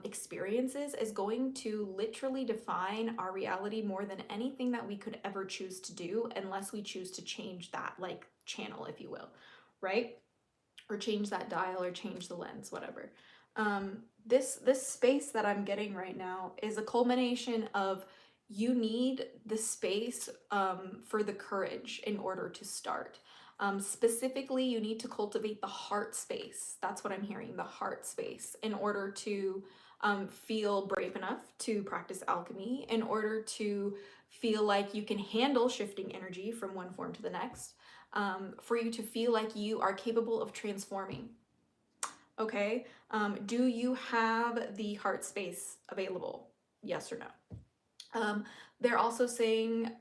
experiences is going to literally define our reality more than anything that we could ever choose to do, unless we choose to change that like channel, if you will, right? Or change that dial or change the lens, whatever. This space that I'm getting right now is a culmination of, you need the space for the courage in order to start. Specifically, you need to cultivate the heart space. That's what I'm hearing, the heart space, in order to feel brave enough to practice alchemy, in order to feel like you can handle shifting energy from one form to the next, for you to feel like you are capable of transforming. Okay, do you have the heart space available? Yes or no? They're also saying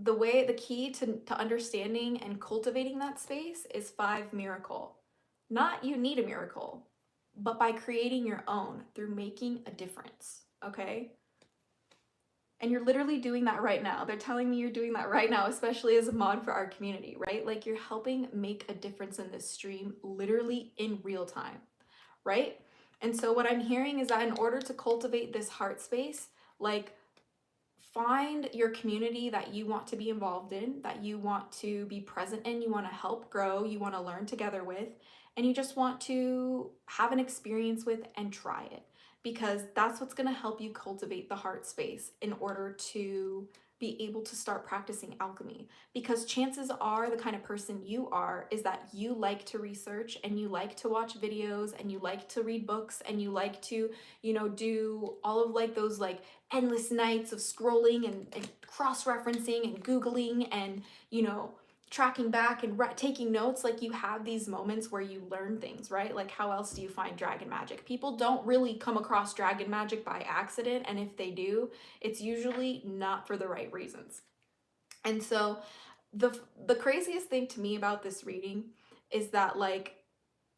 the key to understanding and cultivating that space is 5 miracle. Not you need a miracle, but by creating your own through making a difference, okay? And you're literally doing that right now. They're telling me you're doing that right now, especially as a mod for our community, right? Like you're helping make a difference in this stream literally in real time, right? And so what I'm hearing is that in order to cultivate this heart space, like find your community that you want to be involved in, that you want to be present in, you want to help grow, you want to learn together with, and you just want to have an experience with and try it, because that's what's going to help you cultivate the heart space in order to be able to start practicing alchemy. Because chances are the kind of person you are is that you like to research and you like to watch videos and you like to read books and you like to, you know, do all of like those like endless nights of scrolling and cross-referencing and Googling and, you know, tracking back and taking notes. Like you have these moments where you learn things, right? Like how else do you find dragon magic? People don't really come across dragon magic by accident, and if they do, it's usually not for the right reasons. And so the craziest thing to me about this reading is that like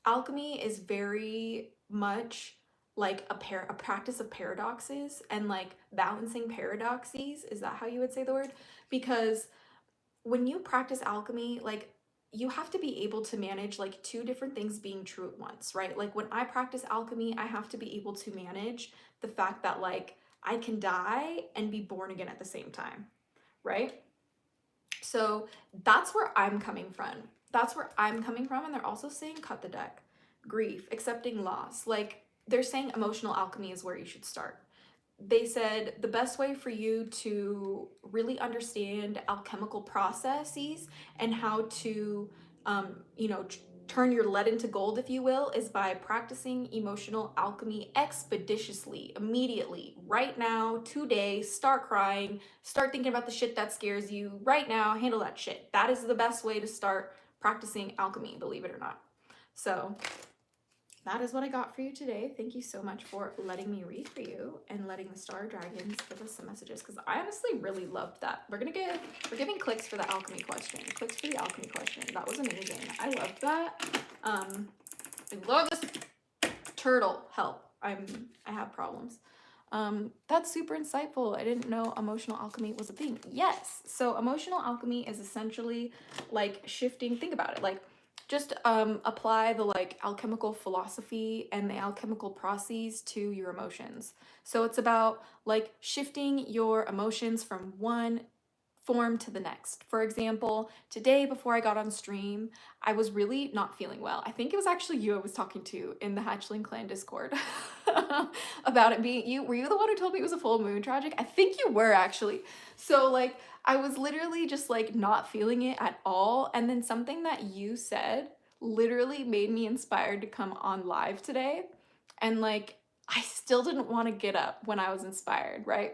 alchemy is very much like a practice of paradoxes and like balancing paradoxes. Is that how you would say the word? Because when you practice alchemy, like you have to be able to manage like two different things being true at once, right? Like when I practice alchemy, I have to be able to manage the fact that like I can die and be born again at the same time, right? So that's where I'm coming from. That's where I'm coming from. And they're also saying cut the deck. Grief, accepting loss. Like they're saying emotional alchemy is where you should start. They said the best way for you to really understand alchemical processes and how to, you know, turn your lead into gold, if you will, is by practicing emotional alchemy expeditiously, immediately, right now, today. Start crying, start thinking about the shit that scares you right now, handle that shit. That is the best way to start practicing alchemy, believe it or not. So that is what I got for you today. Thank you so much for letting me read for you and letting the star dragons give us some messages, because I honestly really loved that. We're giving clicks for the alchemy question. Clicks for the alchemy question. That was amazing. I loved that. I love this turtle. Help. I have problems. That's super insightful. I didn't know emotional alchemy was a thing. Yes. So emotional alchemy is essentially like shifting. Think about it. Like just apply the like alchemical philosophy and the alchemical processes to your emotions. So it's about like shifting your emotions from one form to the next. For example, today before I got on stream, I was really not feeling well. I think it was actually you I was talking to in the Hatchling Clan Discord about it being you. Were you the one who told me it was a full moon tragic? I think you were actually. So like I was literally just like not feeling it at all. And then something that you said literally made me inspired to come on live today. And like I still didn't want to get up when I was inspired, right?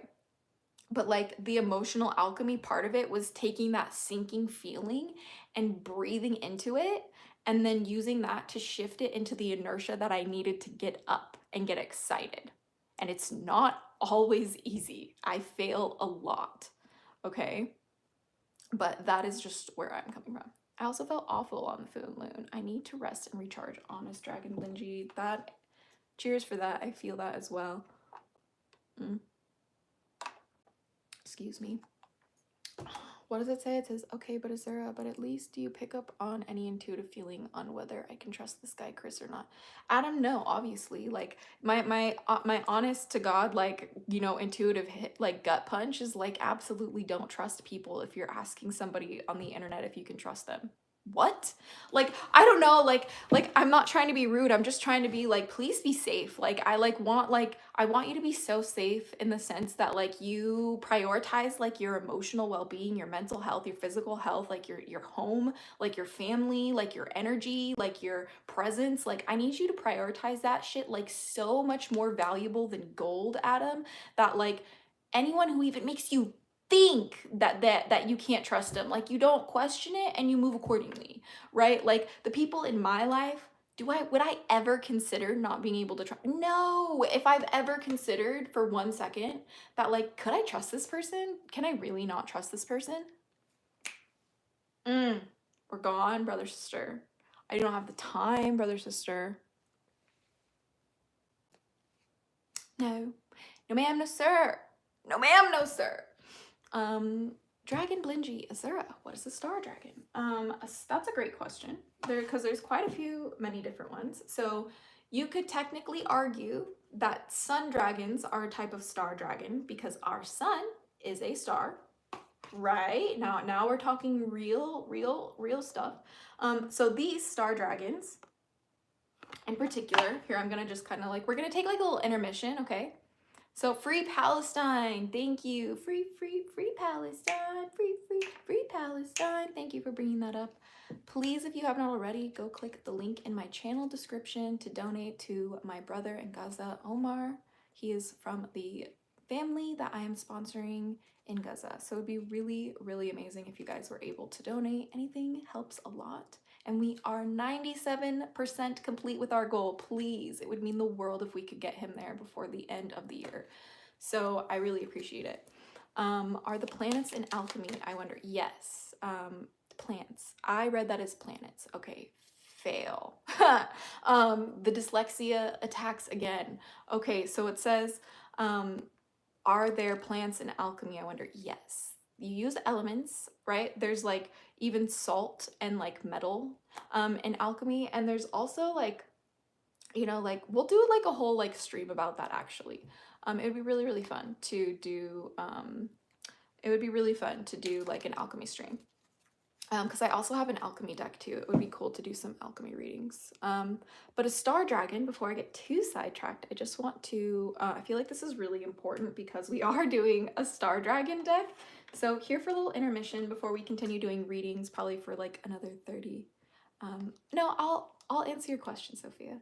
But like the emotional alchemy part of it was taking that sinking feeling and breathing into it and then using that to shift it into the inertia that I needed to get up and get excited. And it's not always easy. I fail a lot, okay? But that is just where I'm coming from. I also felt awful on the full moon. I need to rest and recharge. Honest Dragon Linji. That, cheers for that. I feel that as well. Excuse me. What does it say? It says, okay, but Azura, but at least do you pick up on any intuitive feeling on whether I can trust this guy Chris or not? Adam, no, obviously. Like my honest to God, like, you know, intuitive hit, like gut punch is like absolutely don't trust people if you're asking somebody on the internet if you can trust them. What? Like, I don't know, like I'm not trying to be rude. I'm just trying to be like, please be safe. Like I want you to be so safe in the sense that like you prioritize like your emotional well-being, your mental health, your physical health, like your home, like your family, like your energy, like your presence. Like I need you to prioritize that shit like so much more valuable than gold, Adam, that like anyone who even makes you think that you can't trust them, like you don't question it and you move accordingly, right? Like the people in my life, would I ever consider not being able to trust? No. If I've ever considered for 1 second that like, could I trust this person? Can I really not trust this person? We're gone, brother, sister. I don't have the time, brother, sister. No. No ma'am, no sir. No ma'am, no sir. Dragon Blingy Azura. What is a star dragon? That's a great question. Because there's quite a few, many different ones. So you could technically argue that sun dragons are a type of star dragon because our sun is a star, right? Now we're talking real stuff. So these star dragons, in particular, here I'm gonna just kind of like, we're gonna take like a little intermission, okay? So free Palestine, thank you. Free Palestine, free Palestine. Thank you for bringing that up. Please, if you haven't already, go click the link in my channel description to donate to my brother in Gaza, Omar. He is from the family that I am sponsoring in Gaza. So it'd be really amazing if you guys were able to donate. Anything helps a lot. And we are 97% complete with our goal. Please, it would mean the world if we could get him there before the end of the year. So I really appreciate it. Are the planets in alchemy? I wonder. Yes. Plants. I read that as planets. Okay. Fail. The dyslexia attacks again. Okay, so it says, are there plants in alchemy? I wonder. Yes. You use elements, right? There's like even salt and like metal in alchemy, and there's also like, you know, like we'll do like a whole like stream about that actually. It would be really fun to do like an alchemy stream. Because I also have an alchemy deck too. It would be cool to do some alchemy readings. But a star dragon, before I get too sidetracked, I just want to, I feel like this is really important because we are doing a star dragon deck. So here for a little intermission before we continue doing readings, probably for like another 30. No, I'll answer your question, Sophia.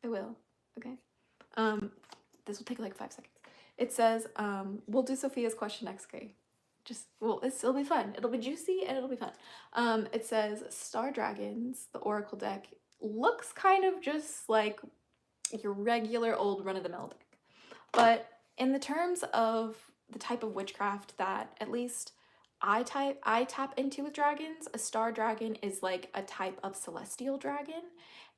I will, okay? This will take like 5 seconds. It says, we'll do Sophia's question next, okay? It'll be fun. It'll be juicy and it'll be fun. It says Star Dragons, the Oracle deck, looks kind of just like your regular old run-of-the-mill deck. But in the terms of the type of witchcraft that at least I tap into with dragons, a star dragon is like a type of celestial dragon.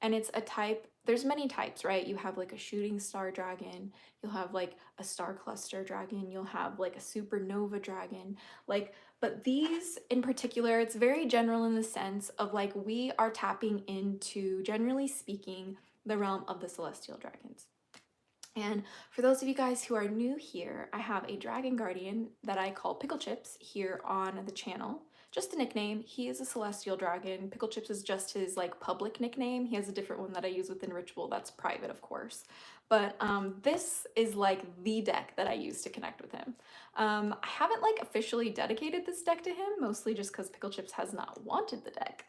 And it's a type, there's many types, right? You have like a shooting star dragon, you'll have like a star cluster dragon, you'll have like a supernova dragon, like, but these in particular, it's very general in the sense of like we are tapping into, generally speaking, the realm of the celestial dragons. And for those of you guys who are new here, I have a dragon guardian that I call Pickle Chips here on the channel. Just a nickname. He is a celestial dragon. Pickle Chips is just his like public nickname. He has a different one that I use within Ritual that's private, of course. But this is like the deck that I use to connect with him. I haven't like officially dedicated this deck to him, mostly just because Pickle Chips has not wanted the deck.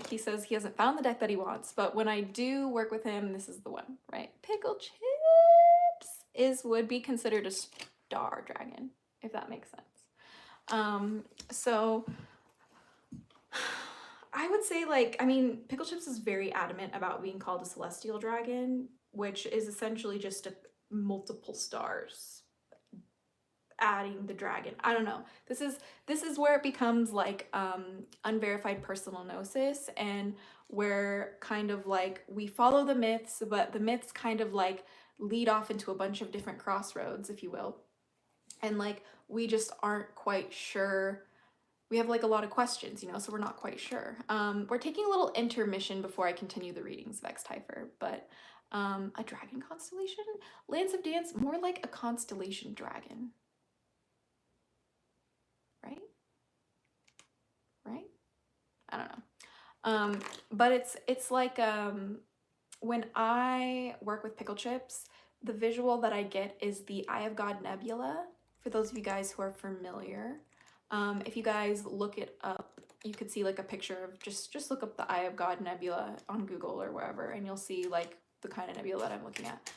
He says he hasn't found the deck that he wants, but when I do work with him, this is the one, right? Pickle Chips would be considered a star dragon, if that makes sense. So I would say like, I mean, Pickle Chips is very adamant about being called a celestial dragon, which is essentially just multiple stars adding the dragon. I don't know. This is where it becomes like unverified personal gnosis, and where kind of like we follow the myths, but the myths kind of like lead off into a bunch of different crossroads, if you will. And like we just aren't quite sure. We have like a lot of questions, you know, so we're not quite sure. We're taking a little intermission before I continue the readings, Vex Typher, but a dragon constellation? Lance of Dance, more like a constellation dragon. Right? Right? I don't know. But it's like when I work with Pickle Chips, the visual that I get is the Eye of God Nebula, for those of you guys who are familiar. If you guys look it up, you could see like a picture of, just look up the Eye of God Nebula on Google or wherever, and you'll see like the kind of nebula that I'm looking at.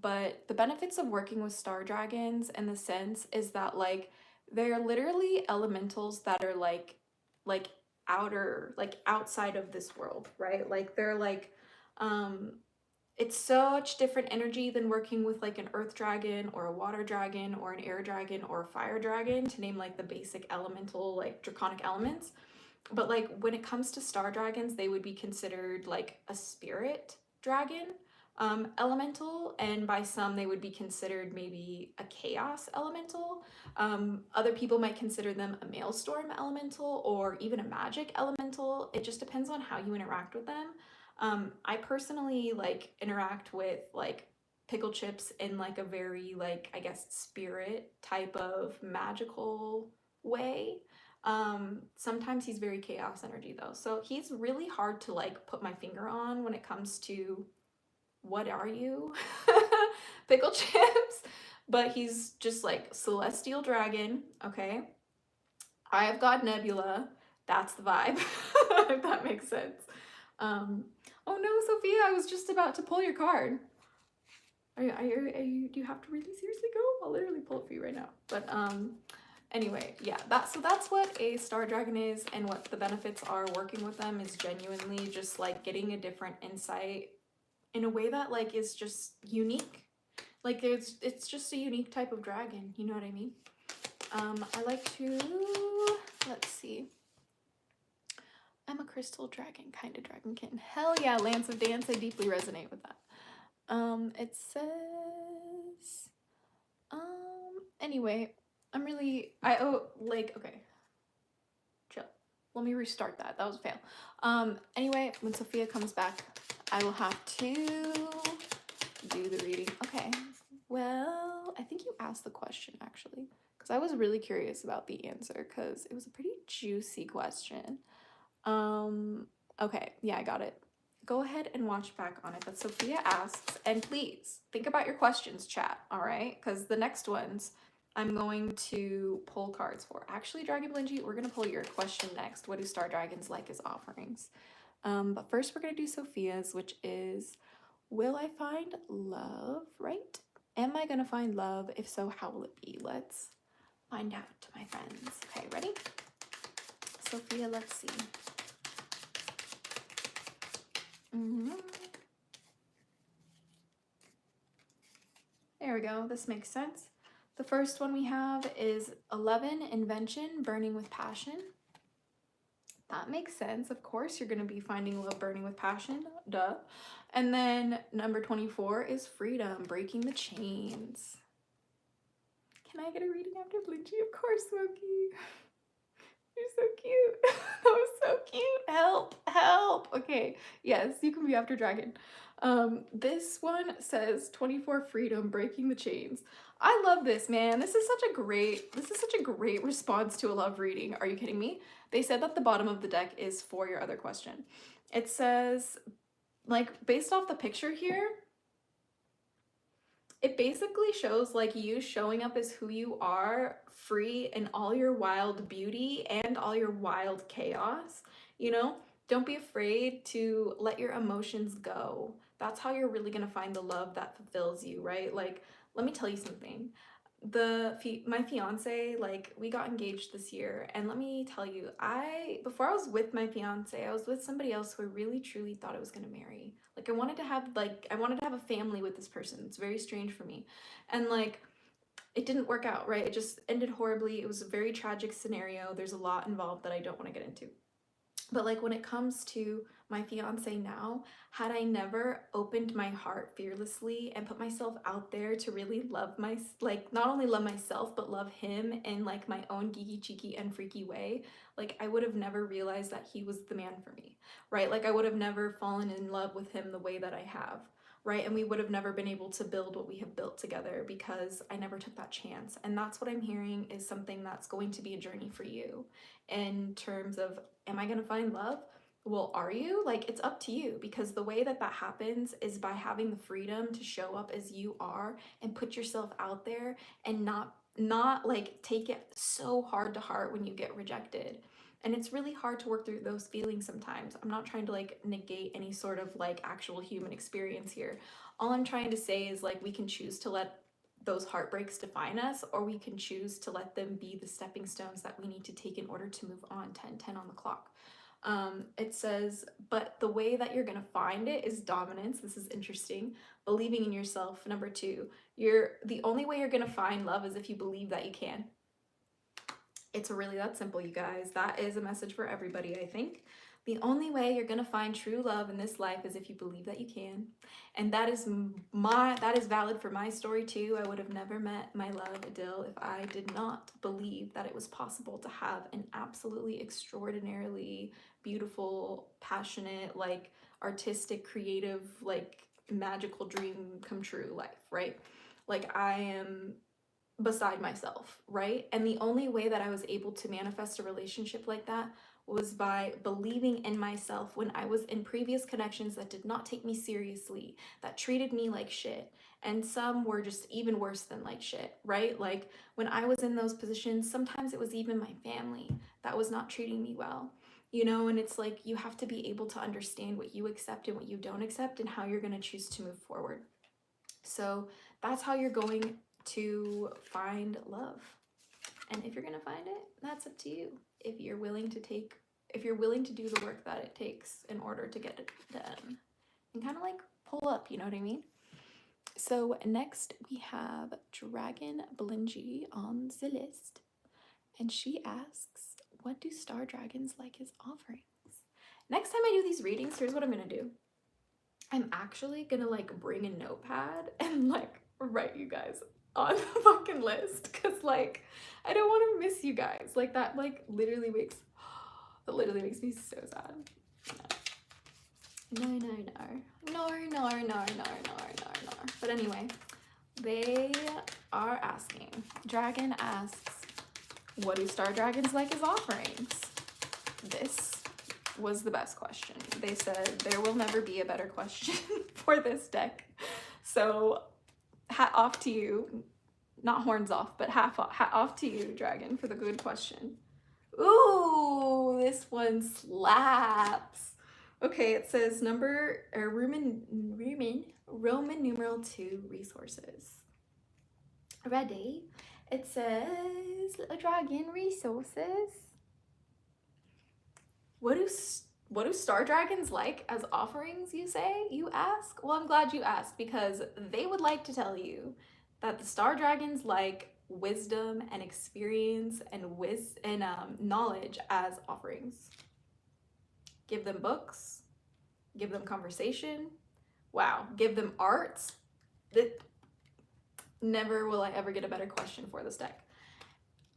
But the benefits of working with star dragons in the sense is that like they're literally elementals that are like outside of this world, right? Like they're like it's such different energy than working with like an earth dragon or a water dragon or an air dragon or a fire dragon, to name like the basic elemental like draconic elements. But like when it comes to star dragons, they would be considered like a spirit dragon. elemental, and by some they would be considered maybe a chaos elemental. Other people might consider them a maelstrom elemental or even a magic elemental. It just depends on how you interact with them. I personally like interact with like pickle chips in like a very like, I guess, spirit type of magical way. Sometimes he's very chaos energy though, so he's really hard to like put my finger on when it comes to what are you? Pickle chips. But he's just like celestial dragon, okay? Eye of God Nebula. That's the vibe, if that makes sense. Oh no, Sophia, I was just about to pull your card. Do you have to really seriously go? I'll literally pull it for you right now. But anyway, yeah, so that's what a star dragon is, and what the benefits are working with them is genuinely just like getting a different insight in a way that like is just unique. Like it's just a unique type of dragon, you know what I mean? I like to, let's see. I'm a crystal dragon kind of dragonkin. Hell yeah, Lance of Dance, I deeply resonate with that. It says, anyway, okay, chill. Let me restart that. That was a fail. Anyway, when Sophia comes back, I will have to do the reading. Okay, well, I think you asked the question actually, because I was really curious about the answer because it was a pretty juicy question. Okay, yeah, I got it. Go ahead and watch back on it. But Sophia asks, and please think about your questions, chat, all right? Because the next ones I'm going to pull cards for. Actually, Dragon Blingy, we're going to pull your question next. What do star dragons like as offerings? But first we're going to do Sophia's, which is, will I find love, right? Am I going to find love? If so, how will it be? Let's find out, my friends. Okay, ready? Sophia, let's see. There we go. This makes sense. The first one we have is 11, Invention, Burning with Passion. That makes sense. Of course, you're going to be finding love burning with passion. Duh. And then number 24 is Freedom, Breaking the Chains. Can I get a reading after Blinchy? Of course, Smokey. You're so cute. That was so cute. Help, help. Okay, yes, you can be after Dragon. This one says 24 Freedom, Breaking the Chains. I love this, man. This is such a great response to a love reading. Are you kidding me? They said that the bottom of the deck is for your other question. It says, like, based off the picture here, it basically shows like you showing up as who you are, free in all your wild beauty and all your wild chaos, you know? Don't be afraid to let your emotions go. That's how you're really gonna find the love that fulfills you, right? Like, let me tell you something. My fiance, like, we got engaged this year, and let me tell you, before I was with my fiance, I was with somebody else who I really truly thought I was gonna marry. Like, I wanted to have a family with this person. It's very strange for me. And like, it didn't work out, right? It just ended horribly. It was a very tragic scenario. There's a lot involved that I don't want to get into. But like, when it comes to my fiance now, had I never opened my heart fearlessly and put myself out there to really love not only love myself, but love him in like my own geeky, cheeky, and freaky way, like, I would have never realized that he was the man for me, right? Like, I would have never fallen in love with him the way that I have, right? And we would have never been able to build what we have built together because I never took that chance. And that's what I'm hearing is something that's going to be a journey for you in terms of, am I going to find love? Well, are you? Like, it's up to you, because the way that happens is by having the freedom to show up as you are and put yourself out there, and not like take it so hard to heart when you get rejected. And it's really hard to work through those feelings sometimes. I'm not trying to like negate any sort of like actual human experience here. All I'm trying to say is like, we can choose to let those heartbreaks define us, or we can choose to let them be the stepping stones that we need to take in order to move on. 10 on the clock. It says, but the way that you're gonna find it is dominance. This is interesting. Believing in yourself. Number 2, the only way you're gonna find love is if you believe that you can. It's really that simple, you guys. That is a message for everybody, I think. The only way you're gonna find true love in this life is if you believe that you can. And that is valid for my story too. I would have never met my love, Adil, if I did not believe that it was possible to have an absolutely extraordinarily beautiful, passionate, like artistic, creative, like magical dream come true life, right? Like I am beside myself, right? And the only way that I was able to manifest a relationship like that was by believing in myself when I was in previous connections that did not take me seriously, that treated me like shit. And some were just even worse than like shit, right? Like when I was in those positions, sometimes it was even my family that was not treating me well, you know? And it's like you have to be able to understand what you accept and what you don't accept and how you're going to choose to move forward. So that's how you're going to find love. And if you're going to find it, that's up to you. If you're willing to do the work that it takes in order to get it done. And kind of like pull up, you know what I mean? So next we have Dragon Blingy on the list. And she asks, what do star dragons like as offerings? Next time I do these readings, here's what I'm going to do. I'm actually going to like bring a notepad and like write you guys on the fucking list, because like I don't want to miss you guys. Like that literally makes me so sad. No. But anyway, they are asking, Dragon asks, what do star dragons like as offerings? This was the best question. They said there will never be a better question for this deck. So hat off to you, not horns off, but hat off to you, Dragon, for the good question. Ooh, this one slaps. Okay, it says Roman numeral 2 resources. Ready? It says Dragon resources. What do star dragons like as offerings, you say? You ask? Well, I'm glad you asked, because they would like to tell you that the star dragons like wisdom and experience and knowledge as offerings. Give them books, give them conversation, wow, give them arts. Never will I ever get a better question for this deck.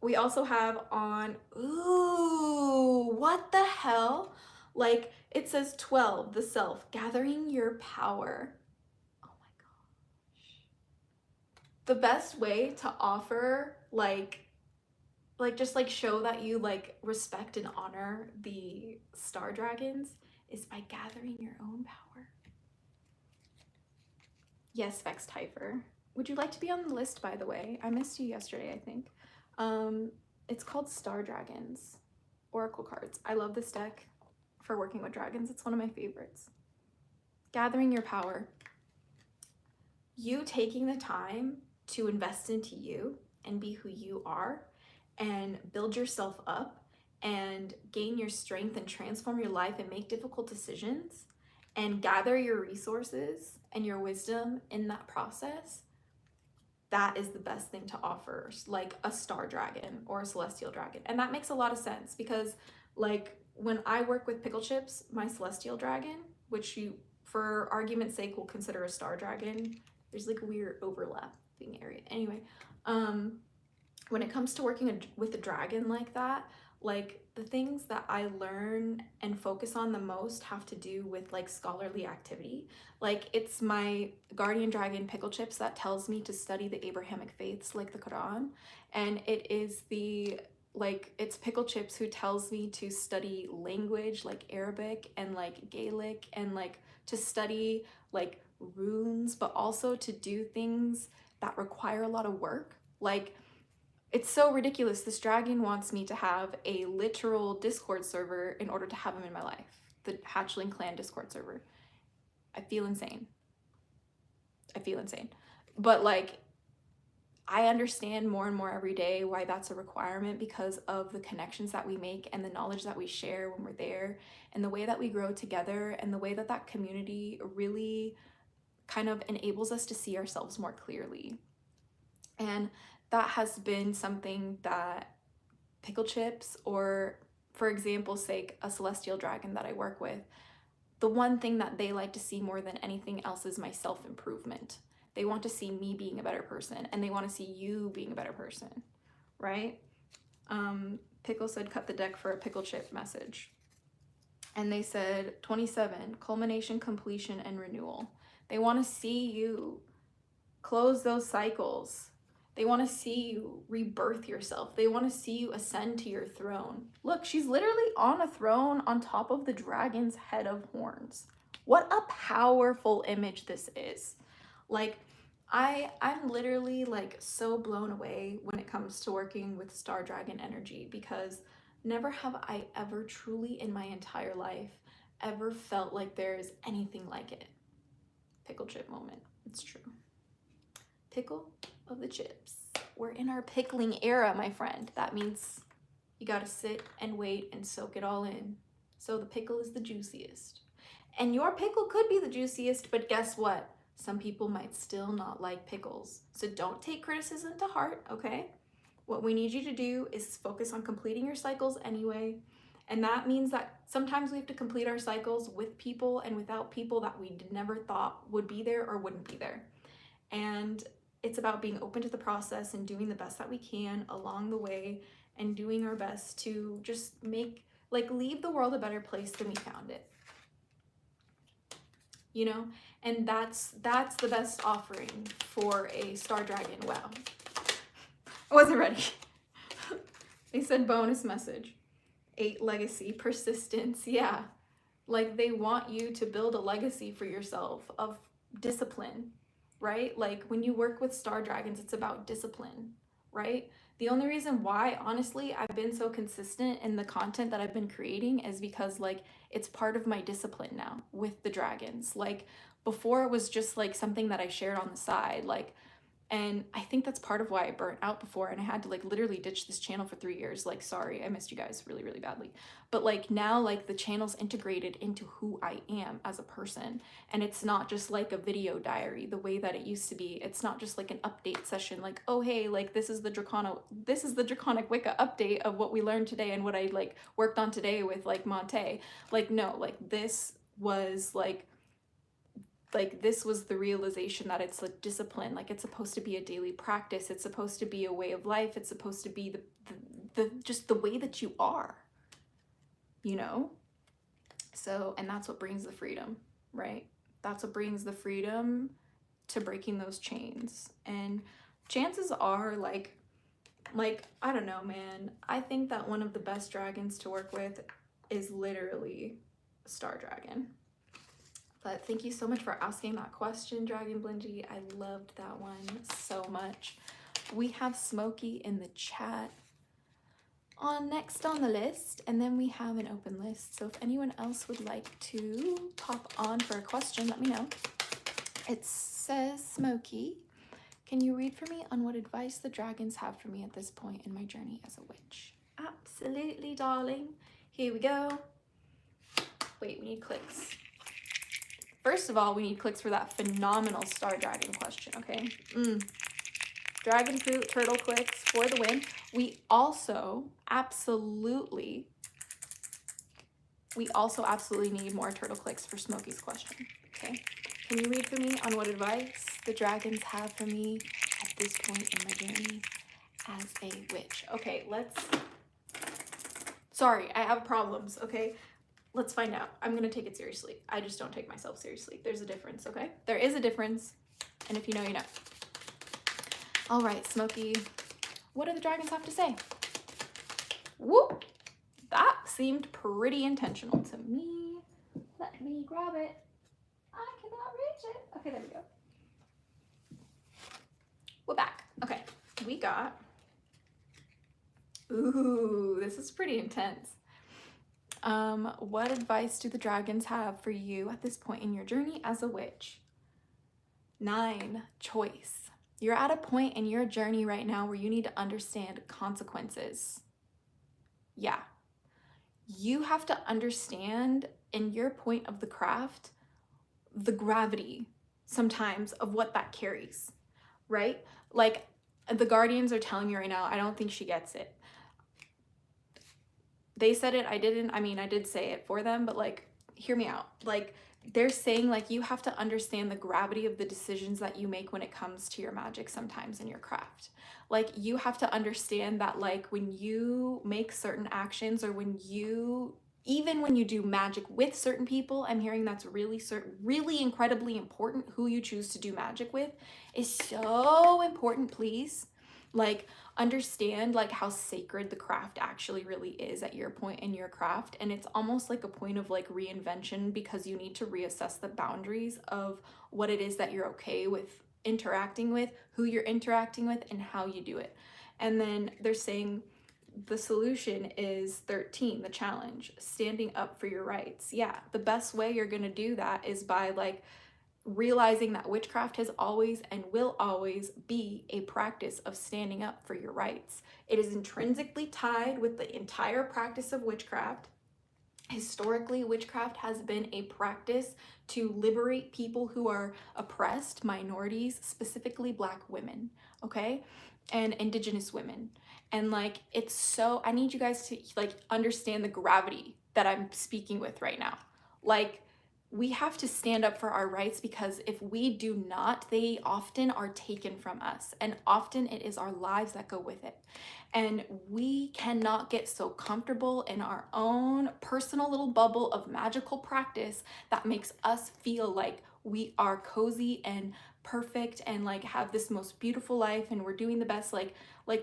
We also have on, ooh, what the hell? Like, it says 12, the self, gathering your power. Oh my gosh. The best way to offer, just like show that you like respect and honor the star dragons is by gathering your own power. Yes, Vex Typher. Would you like to be on the list, by the way? I missed you yesterday, I think. It's called Star Dragons Oracle cards. I love this deck for working with dragons. It's one of my favorites. Gathering your power. You taking the time to invest into you and be who you are and build yourself up and gain your strength and transform your life and make difficult decisions and gather your resources and your wisdom in that process. That is the best thing to offer, like a star dragon or a celestial dragon. And that makes a lot of sense, because like when I work with pickle chips, my celestial dragon, which you, for argument's sake, will consider a star dragon, there's like a weird overlapping area. Anyway, when it comes to working with a dragon like that, like the things that I learn and focus on the most have to do with like scholarly activity. Like it's my guardian dragon pickle chips that tells me to study the Abrahamic faiths like the Quran, and it is it's pickle chips who tells me to study language like Arabic and like Gaelic and like to study like runes, but also to do things that require a lot of work. Like it's so ridiculous. This dragon wants me to have a literal Discord server in order to have him in my life. The Hatchling Clan Discord server. I feel insane. But like, I understand more and more every day why that's a requirement, because of the connections that we make and the knowledge that we share when we're there, and the way that we grow together, and the way that that community really kind of enables us to see ourselves more clearly. And that has been something that pickle chips or for example's sake, a celestial dragon that I work with, the one thing that they like to see more than anything else is my self-improvement. They want to see me being a better person, and they want to see you being a better person, right? Pickle said, cut the deck for a pickle chip message. And they said, 27, culmination, completion, and renewal. They want to see you close those cycles. They want to see you rebirth yourself. They want to see you ascend to your throne. Look, she's literally on a throne on top of the dragon's head of horns. What a powerful image this is. Like, I'm literally like so blown away when it comes to working with star dragon energy, because never have I ever truly in my entire life ever felt like there is anything like it. Pickle chip moment. It's true. Pickle of the chips. We're in our pickling era, my friend. That means you gotta sit and wait and soak it all in. So the pickle is the juiciest. And your pickle could be the juiciest, but guess what? Some people might still not like pickles. So don't take criticism to heart, okay? What we need you to do is focus on completing your cycles anyway. And that means that sometimes we have to complete our cycles with people and without people that we never thought would be there or wouldn't be there. And it's about being open to the process and doing the best that we can along the way and doing our best to just leave the world a better place than we found it. You know? And that's the best offering for a star dragon. Wow. I wasn't ready. They said bonus message. 8, legacy, persistence. Yeah. Like, they want you to build a legacy for yourself of discipline, right? Like, when you work with star dragons, it's about discipline, right? The only reason why, honestly, I've been so consistent in the content that I've been creating is because, like, it's part of my discipline now with the dragons. Like, before it was just like something that I shared on the side, like, and I think that's part of why I burnt out before, and I had to like literally ditch this channel for 3 years. Like, sorry, I missed you guys really, really badly. But like now, like, the channel's integrated into who I am as a person, and it's not just like a video diary the way that it used to be. It's not just like an update session, like, oh hey, like this is the Draconic Wicca update of what we learned today and what I like worked on today with like Monte. Like, no, like this was this was the realization that it's like discipline. Like, it's supposed to be a daily practice. It's supposed to be a way of life. It's supposed to be just the way that you are, you know? So, and that's what brings the freedom, right? That's what brings the freedom to breaking those chains. And chances are like, I don't know, man. I think that one of the best dragons to work with is literally a star dragon. But thank you so much for asking that question, Dragon Blingy. I loved that one so much. We have Smokey in the chat next on the list, and then we have an open list. So if anyone else would like to pop on for a question, let me know. It says, Smokey, can you read for me on what advice the dragons have for me at this point in my journey as a witch? Absolutely, darling. Here we go. Wait, we need clicks. First of all, we need clicks for that phenomenal star dragon question, okay? Dragon fruit, turtle clicks for the win. We also absolutely need more turtle clicks for Smokey's question, okay? Can you read for me on what advice the dragons have for me at this point in my journey as a witch? Okay, sorry, I have problems, okay? Let's find out. I'm gonna take it seriously. I just don't take myself seriously. There's a difference, okay? There is a difference, and if you know, you know. All right, Smokey, what do the dragons have to say? Whoop! That seemed pretty intentional to me. Let me grab it. I cannot reach it. Okay, there we go. We're back. Okay, we got... Ooh, this is pretty intense. What advice do the dragons have for you at this point in your journey as a witch? 9, choice. You're at a point in your journey right now where you need to understand consequences. Yeah. You have to understand in your point of the craft, the gravity sometimes of what that carries, right? Like, the guardians are telling me right now, I don't think she gets it. they said it, I didn't. I mean, I did say it for them, but like, hear me out. Like, they're saying like you have to understand the gravity of the decisions that you make when it comes to your magic sometimes in your craft. Like, you have to understand that like when you make certain actions, or when you, even when you do magic with certain people, I'm hearing that's really incredibly important. Who you choose to do magic with is so important, please. Like, understand like how sacred the craft actually really is at your point in your craft, and it's almost like a point of like reinvention, because you need to reassess the boundaries of what it is that you're okay with interacting with, who you're interacting with, and how you do it. And then they're saying the solution is 13, the challenge, standing up for your rights. Yeah, the best way you're going to do that is by like realizing that witchcraft has always and will always be a practice of standing up for your rights. It is intrinsically tied with the entire practice of witchcraft. Historically, witchcraft has been a practice to liberate people who are oppressed, minorities, specifically Black women, okay? And Indigenous women. And like, it's so, I need you guys to like understand the gravity that I'm speaking with right now. Like, we have to stand up for our rights, because if we do not, they often are taken from us, and often it is our lives that go with it. And we cannot get so comfortable in our own personal little bubble of magical practice that makes us feel like we are cozy and perfect and like have this most beautiful life and we're doing the best. Like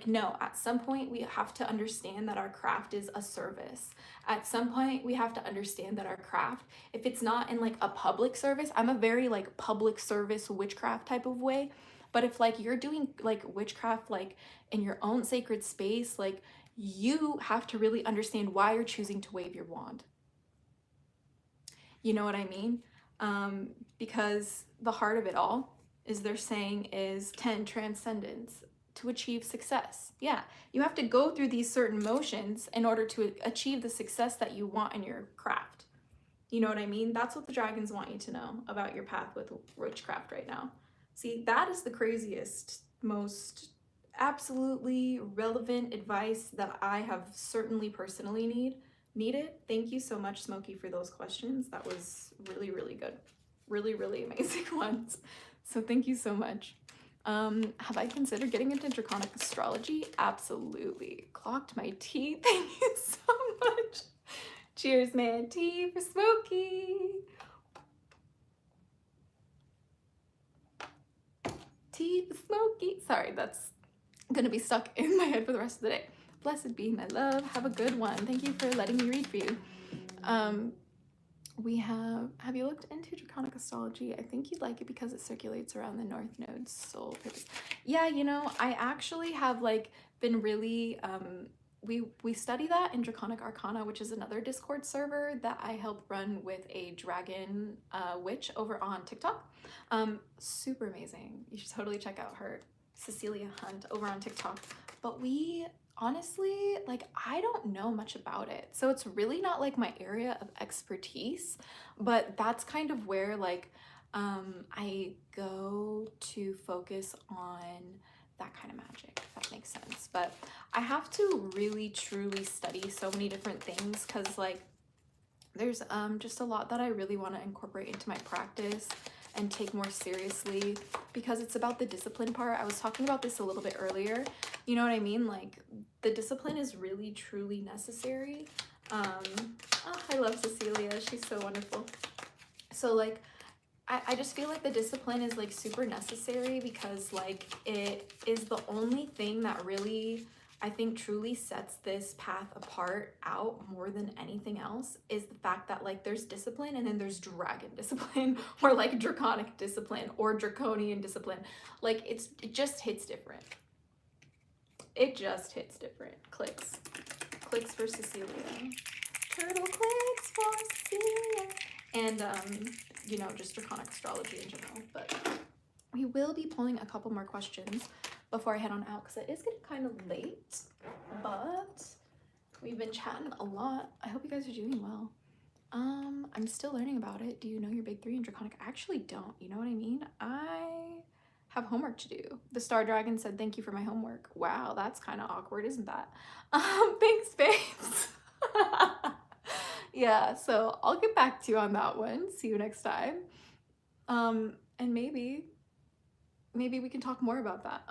no, at some point we have to understand that our craft is a service. At some point we have to understand that our craft, if it's not in like a public service, I'm a very like public service witchcraft type of way, but if like you're doing like witchcraft like in your own sacred space, like you have to really understand why you're choosing to wave your wand. You know what I mean? Because the heart of it all is, they're saying, is 10, transcendence, to achieve success. Yeah, you have to go through these certain motions in order to achieve the success that you want in your craft. You know what I mean? That's what the dragons want you to know about your path with witchcraft right now. See, that is the craziest, most absolutely relevant advice that I have certainly personally needed. Thank you so much, Smokey, for those questions. That was really, really good. Really, really amazing ones. So thank you so much. Have I considered getting into draconic astrology? Absolutely. Clocked my tea. Thank you so much. Cheers, man. Tea for Smokey. Tea for Smokey. Sorry, that's gonna be stuck in my head for the rest of the day. Blessed be my love. Have a good one. Thank you for letting me read for you. We have you looked into draconic astrology? I think you'd like it because it circulates around the North Node's soul purpose. Yeah, you know, I actually have like been really, we study that in Draconic Arcana, which is another Discord server that I help run with a dragon witch over on TikTok. Super amazing. You should totally check out her, Cecilia Hunt, over on TikTok. But we honestly, like, I don't know much about it, so it's really not like my area of expertise, but that's kind of where like I go to focus on that kind of magic, if that makes sense. But I have to really truly study so many different things, because like there's just a lot that I really want to incorporate into my practice and take more seriously, because it's about the discipline part. I was talking about this a little bit earlier. You know what I mean? Like, the discipline is really truly necessary. Oh, I love Cecilia. She's so wonderful. So like, I just feel like the discipline is like super necessary, because like it is the only thing that really, I think, truly sets this path apart out more than anything else, is the fact that like there's discipline, and then there's dragon discipline, or like draconic discipline, or draconian discipline. Like it just hits different. It just hits different. Clicks for Cecilia. Turtle clicks for Cecilia. And you know, just draconic astrology in general. But we will be pulling a couple more questions before I head on out, because it is getting kind of late, but we've been chatting a lot. I hope you guys are doing well. I'm still learning about it. Do you know your big three in draconic? I actually don't. You know what I mean? I have homework to do. The Star Dragon said, thank you for my homework. Wow, that's kind of awkward, isn't that? Thanks, babes. Yeah, so I'll get back to you on that one. See you next time. And maybe we can talk more about that.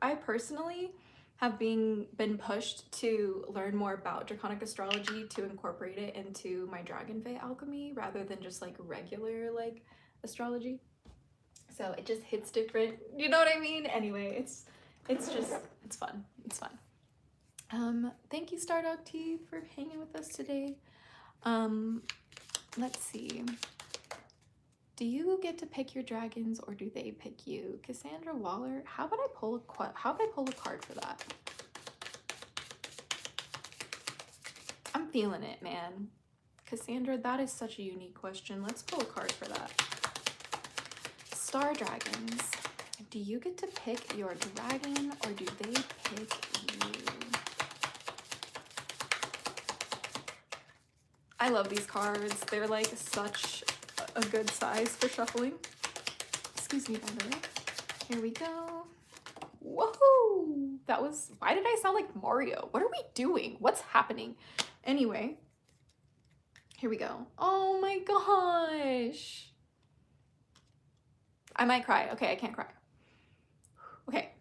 I personally have been pushed to learn more about draconic astrology to incorporate it into my Dragonfey alchemy rather than just like regular like astrology. So it just hits different. You know what I mean? Anyway, it's fun. It's fun. Thank you, Stardog T, for hanging with us today. Let's see. Do you get to pick your dragons or do they pick you? Cassandra Waller, how would I pull a card for that? I'm feeling it, man. Cassandra, that is such a unique question. Let's pull a card for that. Star Dragons, do you get to pick your dragon or do they pick you? I love these cards. They're like such a good size for shuffling. Excuse me, by the way. Here we go. Whoa! That was, why did I sound like Mario? What are we doing? What's happening? Anyway, here we go. Oh my gosh. I might cry. Okay, I can't cry. Okay,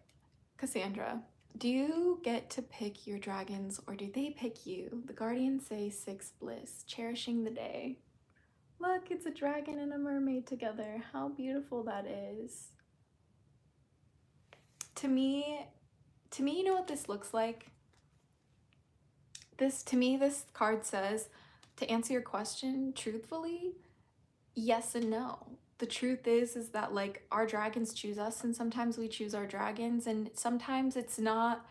Cassandra, do you get to pick your dragons or do they pick you? The Guardians say 6 bliss, cherishing the day. Look, it's a dragon and a mermaid together. How beautiful that is. To me, you know what this looks like? To me, this card says, to answer your question truthfully, yes and no. The truth is that like our dragons choose us and sometimes we choose our dragons and sometimes it's not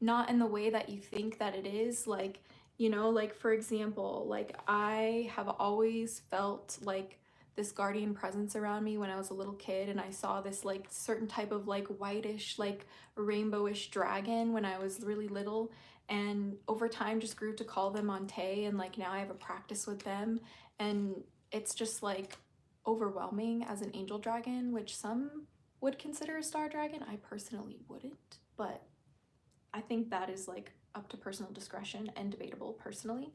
in the way that you think that it is. Like, you know, like for example, like I have always felt like this guardian presence around me when I was a little kid and I saw this like certain type of like whitish, like rainbowish dragon when I was really little, and over time just grew to call them Ante, and like now I have a practice with them and it's just like overwhelming as an angel dragon, which some would consider a star dragon. I personally wouldn't, but I think that is like up to personal discretion and debatable personally.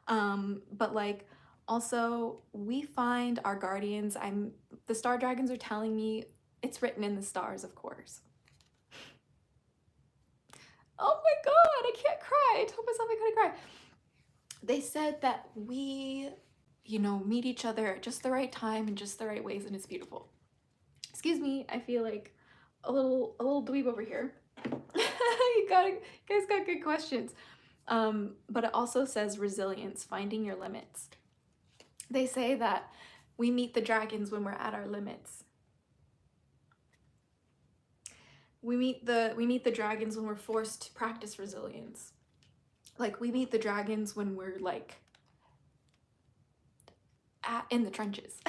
But like also we find our guardians, the star dragons are telling me it's written in the stars, of course. Oh my god, I can't cry. I told myself I couldn't cry. They said that we, you know, meet each other at just the right time and just the right ways, and it's beautiful. Excuse me, I feel like a little dweeb over here. You guys got good questions. But it also says resilience, finding your limits. They say that we meet the dragons when we're at our limits. We meet the dragons when we're forced to practice resilience. Like we meet the dragons when we're like in the trenches.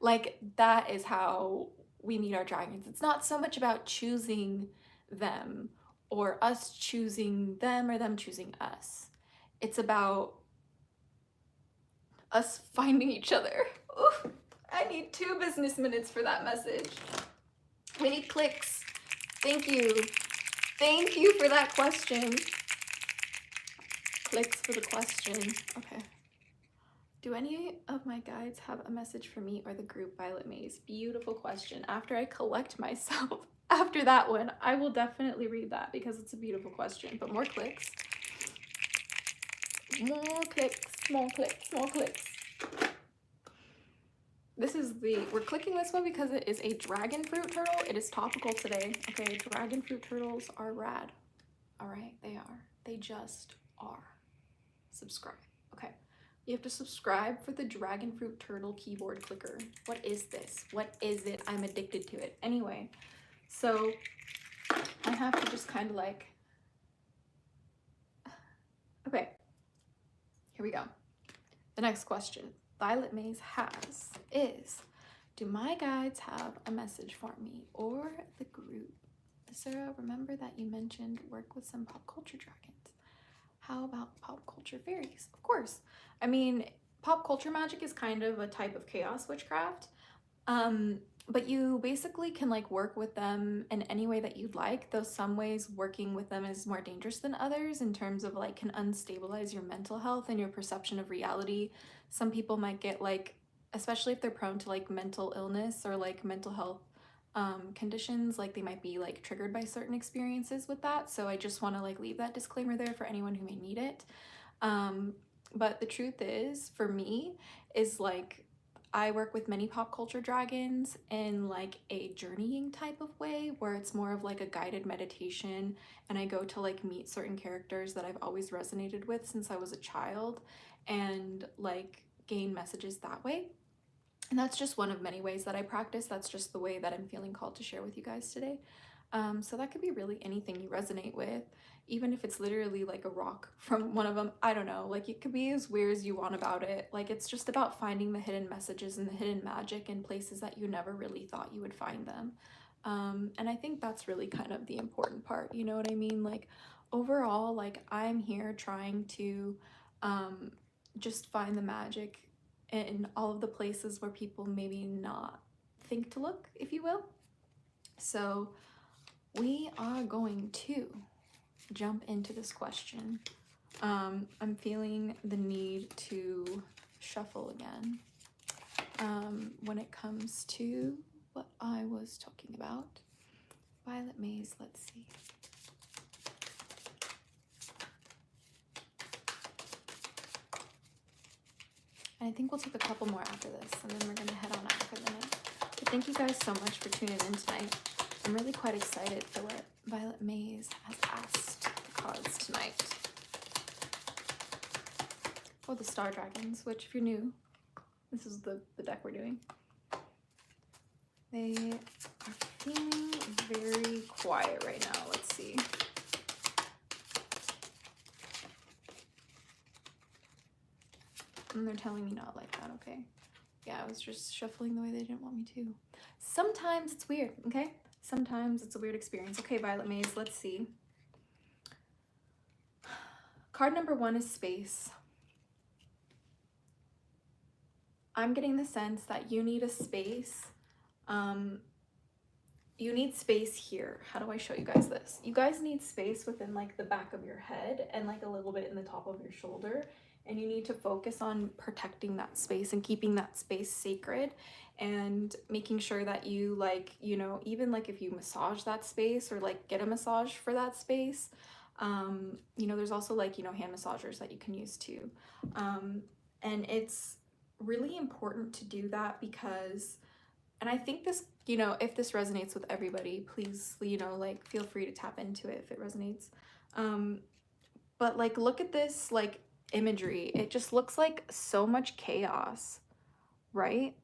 Like that is how we meet our dragons. It's not so much about choosing them or us choosing them or them choosing us. It's about us finding each other. Ooh, I need 2 business minutes for that message. We need clicks. Thank you. Thank you for that question. Clicks for the question. Okay. Do any of my guides have a message for me or the group? Violet Maze. Beautiful question. After I collect myself, after that one, I will definitely read that because it's a beautiful question. But more clicks. More clicks, more clicks, more clicks. We're clicking this one because it is a dragon fruit turtle. It is topical today. Okay, dragon fruit turtles are rad. All right, they are. They just are. Subscribe. Okay, you have to subscribe for the dragon fruit turtle keyboard clicker. What is this? What is it? I'm addicted to it. Anyway, so I have to just kind of like, okay, here we go. The next question Violet Maze has is, do my guides have a message for me or the group? Sarah, remember that you mentioned work with some pop culture dragons. How about pop culture fairies? Of course. I mean, pop culture magic is kind of a type of chaos witchcraft. but you basically can like work with them in any way that you'd like, though some ways working with them is more dangerous than others in terms of like can unstabilize your mental health and your perception of reality. Some people might get like, especially if they're prone to like mental illness or like mental health conditions, like they might be like triggered by certain experiences with that. So I just want to like leave that disclaimer there for anyone who may need it. But the truth is, for me, is like I work with many pop culture dragons in like a journeying type of way where it's more of like a guided meditation, and I go to like meet certain characters that I've always resonated with since I was a child and like gain messages that way. And that's just one of many ways that I practice. That's just the way that I'm feeling called to share with you guys today. So that could be really anything you resonate with, even if it's literally like a rock from one of them. I don't know, like it could be as weird as you want about it. Like it's just about finding the hidden messages and the hidden magic in places that you never really thought you would find them. And I think that's really kind of the important part, you know what I mean? Like overall, like I'm here trying to just find the magic in all of the places where people maybe not think to look, if you will. So we are going to jump into this question. I'm feeling the need to shuffle again when it comes to what I was talking about. Violet Maze, let's see. And I think we'll take a couple more after this, and then we're going to head on out for the night. But thank you guys so much for tuning in tonight. I'm really quite excited for what Violet Maze has asked the cards tonight. Or the Star Dragons, which if you're new, this is the deck we're doing. They are feeling very quiet right now. Let's see. And they're telling me not like that, okay? Yeah, I was just shuffling the way they didn't want me to. Sometimes it's weird, okay? Sometimes it's a weird experience. Okay, Violet Maze, let's see. Card number 1 is space. I'm getting the sense that you need a space. You need space here. How do I show you guys this? You guys need space within like the back of your head and like a little bit in the top of your shoulder. And you need to focus on protecting that space and keeping that space sacred and making sure that you like, you know, even like if you massage that space or like get a massage for that space, you know, there's also like, you know, hand massagers that you can use too. And it's really important to do that because, and I think this, you know, if this resonates with everybody, please, you know, like feel free to tap into it if it resonates. But like, look at this, like, imagery. It just looks like so much chaos, right?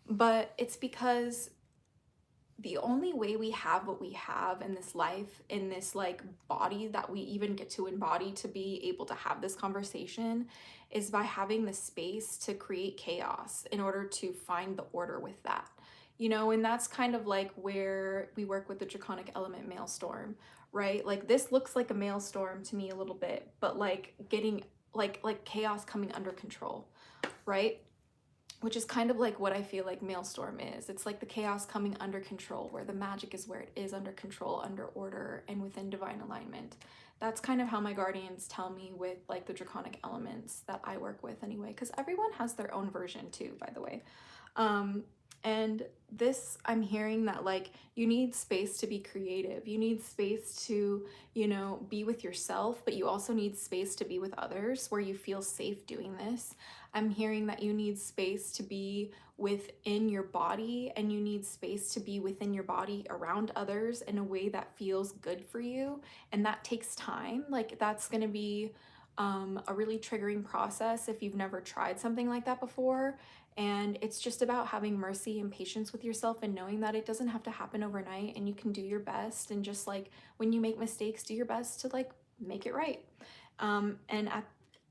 But it's because the only way we have what we have in this life, in this like body that we even get to embody to be able to have this conversation, is by having the space to create chaos in order to find the order with that, you know. And that's kind of like where we work with the draconic element maelstrom, right? Like this looks like a maelstrom to me a little bit, but like getting like chaos coming under control, right? Which is kind of like what I feel like maelstrom is. It's like the chaos coming under control, where the magic is where it is under control, under order, and within divine alignment. That's kind of how my guardians tell me with like the draconic elements that I work with anyway, because everyone has their own version too, by the way. And this, I'm hearing that like you need space to be creative. You need space to, you know, be with yourself, but you also need space to be with others where you feel safe doing this. I'm hearing that you need space to be within your body, and you need space to be within your body around others in a way that feels good for you. And that takes time. Like that's going to be a really triggering process if you've never tried something like that before. And it's just about having mercy and patience with yourself and knowing that it doesn't have to happen overnight, and you can do your best. And just like when you make mistakes, do your best to like make it right. And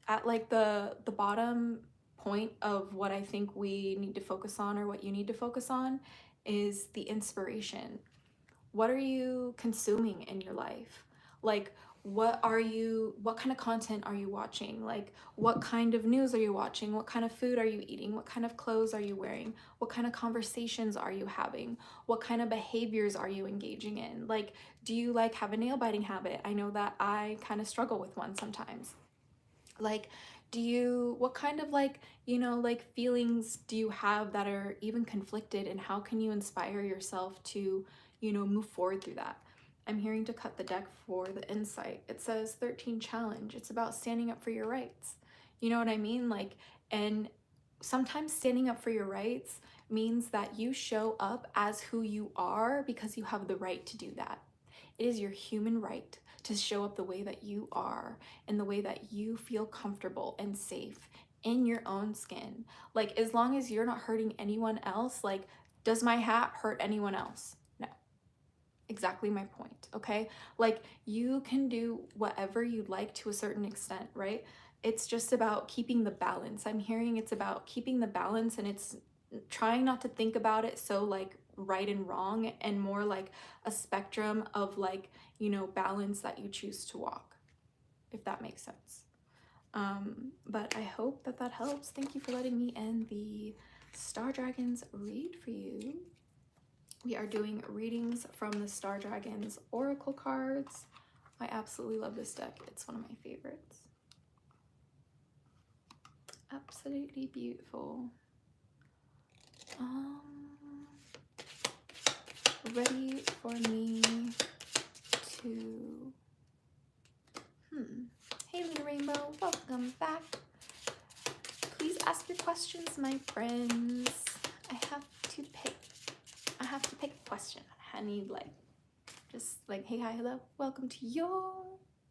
at like the bottom point of what I think we need to focus on, or what you need to focus on, is the inspiration. What are you consuming in your life? Like, what kind of content are you watching? Like, what kind of news are you watching? What kind of food are you eating? What kind of clothes are you wearing? What kind of conversations are you having? What kind of behaviors are you engaging in? Like, do you like have a nail biting habit? I know that I kind of struggle with one sometimes. Like, what kind of like, like feelings do you have that are even conflicted, and how can you inspire yourself to, move forward through that? I'm hearing to cut the deck for the insight. It says 13 challenge. It's about standing up for your rights. You know what I mean? Like, and sometimes standing up for your rights means that you show up as who you are because you have the right to do that. It is your human right to show up the way that you are and the way that you feel comfortable and safe in your own skin. Like, as long as you're not hurting anyone else, like, does my hat hurt anyone else? No. Exactly my point, okay? Like, you can do whatever you like to a certain extent, right? It's just about keeping the balance. I'm hearing it's about keeping the balance, and it's trying not to think about it so like right and wrong, and more like a spectrum of like, balance that you choose to walk, if that makes sense. But I hope that helps. Thank you for letting me end the Star Dragons read for you. We are doing readings from the Star Dragons Oracle cards. I absolutely love this deck. It's one of my favorites. Absolutely beautiful. Ready for me to... Hey, Luna Rainbow, welcome back. Please ask your questions, my friends. I have to pick a question. I need just like, hey, hi, hello. Welcome to your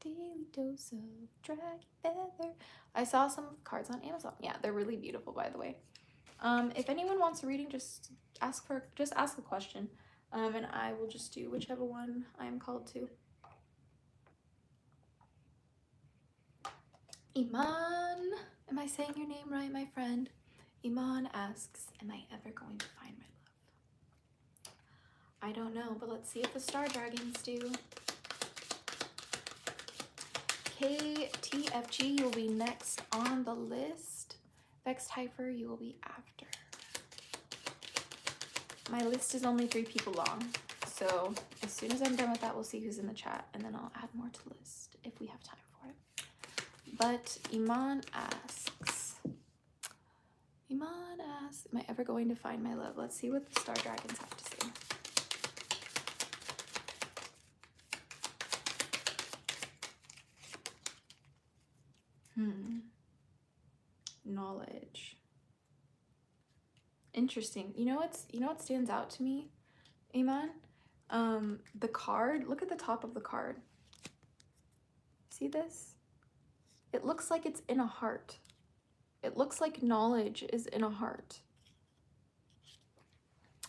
daily dose of dragon feather. I saw some cards on Amazon. Yeah, they're really beautiful, by the way. If anyone wants a reading, just ask a question. And I will just do whichever one I am called to. Iman, am I saying your name right, my friend? Iman asks, am I ever going to find my love? I don't know, but let's see if the Star Dragons do. KTFG, you will be next on the list. Vex Hyper, you will be after. My list is only 3 people long, so as soon as I'm done with that, we'll see who's in the chat, and then I'll add more to the list if we have time for it. But Iman asks, am I ever going to find my love? Let's see what the Star Dragons have to say. Knowledge. Interesting. You know what stands out to me, Iman? The card, look at the top of the card. See this? It looks like it's in a heart. It looks like knowledge is in a heart.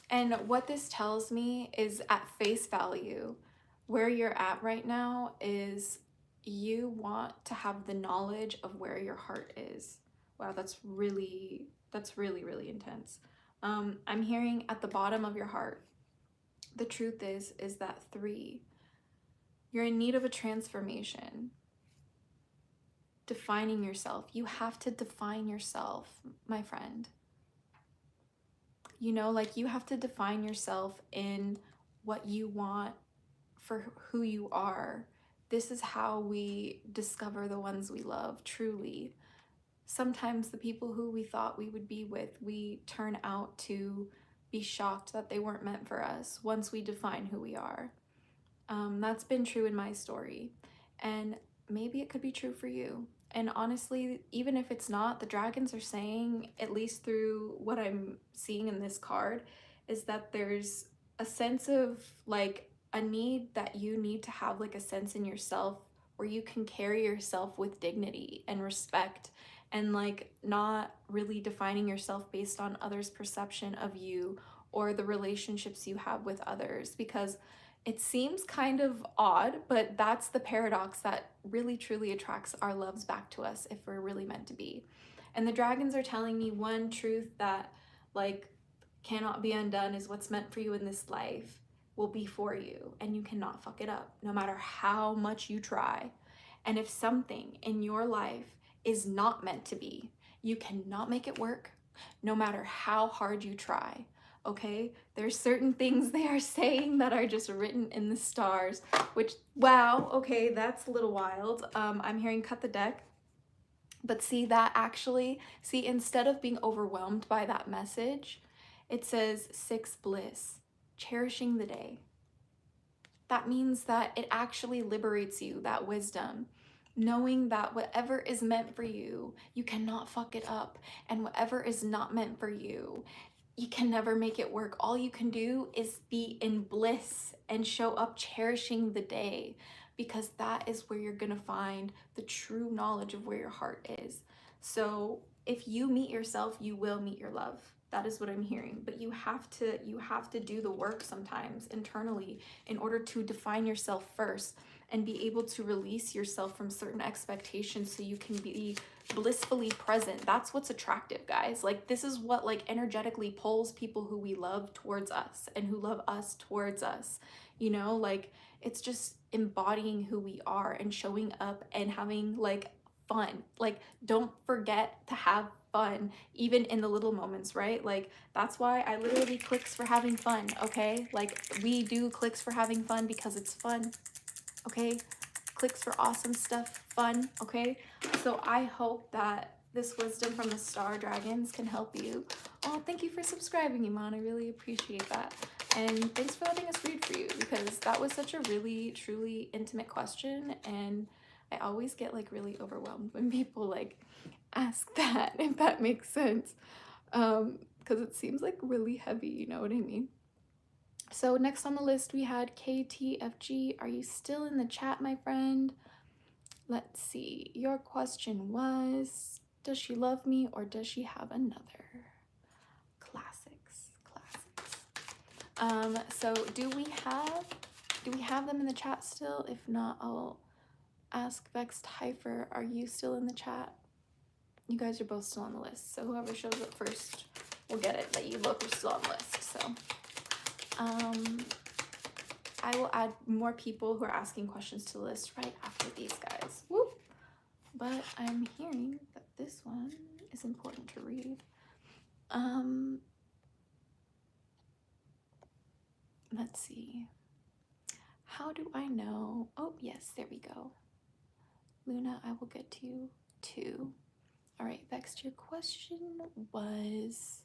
And what this tells me is, at face value, where you're at right now is you want to have the knowledge of where your heart is. Wow, that's really, really intense. I'm hearing at the bottom of your heart, the truth is that 3, you're in need of a transformation. Defining yourself. You have to define yourself, my friend. Like, you have to define yourself in what you want for who you are. This is how we discover the ones we love, truly. Sometimes the people who we thought we would be with, we turn out to be shocked that they weren't meant for us once we define who we are. That's been true in my story, and maybe it could be true for you. And honestly, even if it's not, the dragons are saying, at least through what I'm seeing in this card, is that there's a sense of like a need that you need to have, like a sense in yourself where you can carry yourself with dignity and respect, and like not really defining yourself based on others' perception of you or the relationships you have with others, because it seems kind of odd, but that's the paradox that really truly attracts our loves back to us if we're really meant to be. And the dragons are telling me one truth that like cannot be undone is what's meant for you in this life. will be for you, and you cannot fuck it up no matter how much you try. And if something in your life is not meant to be, you cannot make it work no matter how hard you try. Okay, there's certain things they are saying that are just written in the stars, which, wow, okay, that's a little wild. I'm hearing cut the deck. But see, that actually, see, instead of being overwhelmed by that message, it says 6 bliss, cherishing the day. That means that it actually liberates you, that wisdom, knowing that whatever is meant for you, you cannot fuck it up. And whatever is not meant for you, you can never make it work. All you can do is be in bliss and show up cherishing the day, because that is where you're gonna find the true knowledge of where your heart is. So if you meet yourself, you will meet your love. That is what I'm hearing. But you have to do the work sometimes internally in order to define yourself first and be able to release yourself from certain expectations so you can be blissfully present. That's what's attractive, guys. Like, this is what like energetically pulls people who we love towards us and who love us towards us. You know, like, it's just embodying who we are and showing up and having like fun. Like, don't forget to have fun even in the little moments, right? Like, that's why I literally clicks for having fun. Okay, like, we do clicks for having fun because it's fun. Okay, clicks for awesome stuff, fun. Okay, so I hope that this wisdom from the star dragons can help you. Oh, thank you for subscribing, Iman. I really appreciate that. And thanks for letting us read for you, because that was such a really truly intimate question, and I always get like really overwhelmed when people like ask that, if that makes sense, because it seems like really heavy, you know what I mean? So next on the list we had KTFG. Are you still in the chat, my friend? Let's see. Your question was, does she love me or does she have another? Classics. So do we have them in the chat still? If not, I'll ask Vexed Heifer. Are you still in the chat? You guys are both still on the list, so whoever shows up first will get it, that you both are still on the list. So I will add more people who are asking questions to the list right after these guys. Whoop. But I'm hearing that this one is important to read. Let's see. How do I know? Oh, yes, there we go. Luna, I will get to you too. All right, Vex, your question was,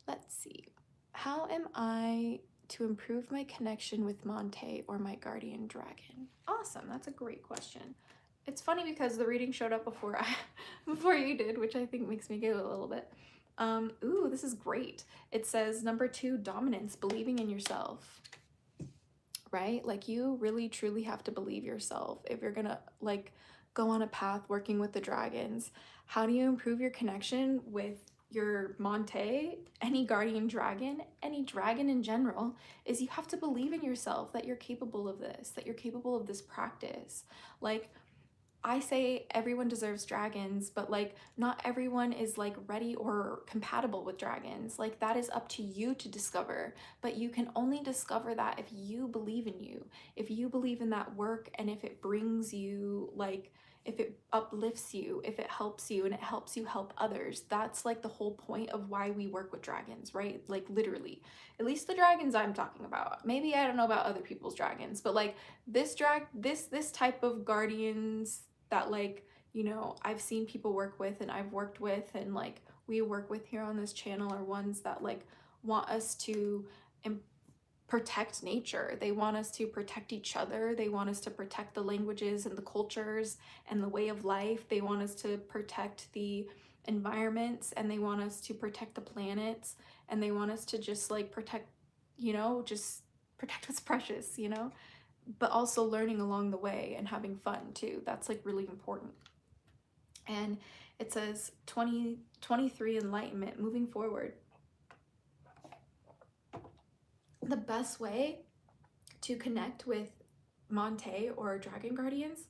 let's see. How am I to improve my connection with Monte or my guardian dragon? Awesome, that's a great question. It's funny because the reading showed up before you did, which I think makes me giggle a little bit. Ooh, this is great. It says number 2, dominance, believing in yourself. Right? Like, you really truly have to believe yourself if you're gonna like go on a path working with the dragons. How do you improve your connection with your Monte, any guardian dragon, any dragon in general, is you have to believe in yourself, that you're capable of this, that you're capable of this practice. Like, I say everyone deserves dragons, but like not everyone is like ready or compatible with dragons. Like, that is up to you to discover, but you can only discover that if you believe in you, if you believe in that work, and if it brings you like, if it uplifts you, if it helps you, and it helps you help others. That's like the whole point of why we work with dragons, right? Like, literally, at least the dragons I'm talking about. Maybe I don't know about other people's dragons, but like this type of guardians that, like, you know, I've seen people work with and I've worked with and like we work with here on this channel are ones that like want us to protect nature. They want us to protect each other. They want us to protect the languages and the cultures and the way of life. They want us to protect the environments, and they want us to protect the planets, and they want us to just like protect, you know, just protect what's precious, you know, but also learning along the way and having fun too. That's like really important. And it says 23 enlightenment, moving forward. The best way to connect with Monte or dragon guardians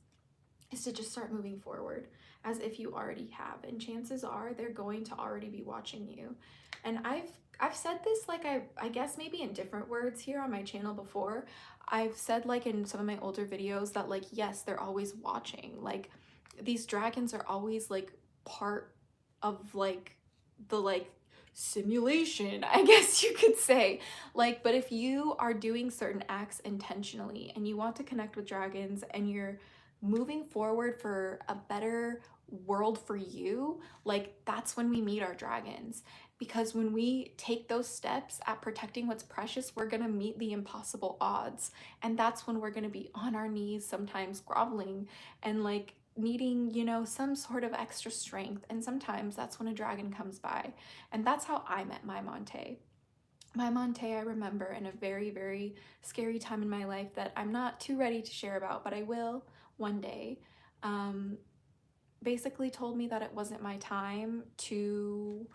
is to just start moving forward as if you already have, and chances are they're going to already be watching you. And I've said this like I guess maybe in different words here on my channel before. I've said like in some of my older videos that like yes, they're always watching. Like these dragons are always like part of like the like simulation, I guess you could say. Like, but if you are doing certain acts intentionally and you want to connect with dragons and you're moving forward for a better world for you, like that's when we meet our dragons. Because when we take those steps at protecting what's precious, we're gonna meet the impossible odds. And that's when we're gonna be on our knees, sometimes groveling and like needing, you know, some sort of extra strength. And sometimes that's when a dragon comes by. And that's how I met my Monte. My Monte, I remember in a very, very scary time in my life that I'm not too ready to share about, but I will one day. Basically told me that it wasn't my time to,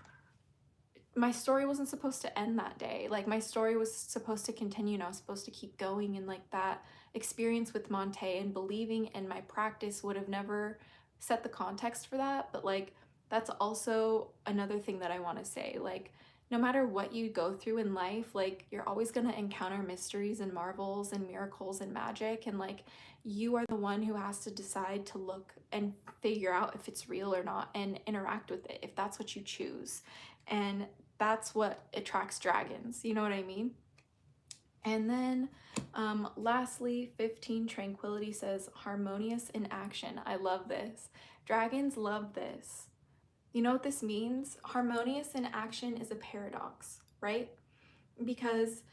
my story wasn't supposed to end that day. Like my story was supposed to continue and I was supposed to keep going, and like that experience with Monte and believing in my practice would have never set the context for that. But like that's also another thing that I want to say. Like no matter what you go through in life, like you're always going to encounter mysteries and marvels and miracles and magic, and like you are the one who has to decide to look and figure out if it's real or not and interact with it if that's what you choose. And that's what attracts dragons, you know what I mean? And then lastly, 15 Tranquility says harmonious in action. I love this. Dragons love this. You know what this means? Harmonious in action is a paradox, right? Because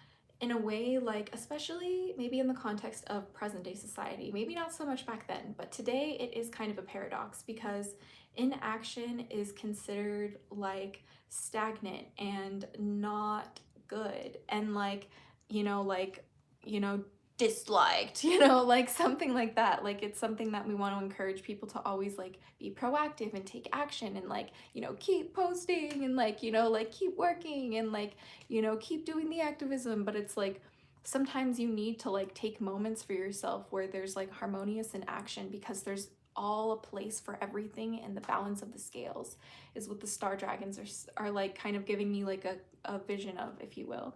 in a way, like especially maybe in the context of present day society, maybe not so much back then, but today it is kind of a paradox because inaction is considered like stagnant and not good, and like you know disliked, you know, like something like that. Like it's something that we want to encourage people to always like be proactive and take action and like, you know, keep posting and like, you know, like keep working and like, you know, keep doing the activism. But it's like sometimes you need to like take moments for yourself where there's like harmonious in action, because there's all a place for everything, and the balance of the scales is what the star dragons are like kind of giving me like a vision of, if you will.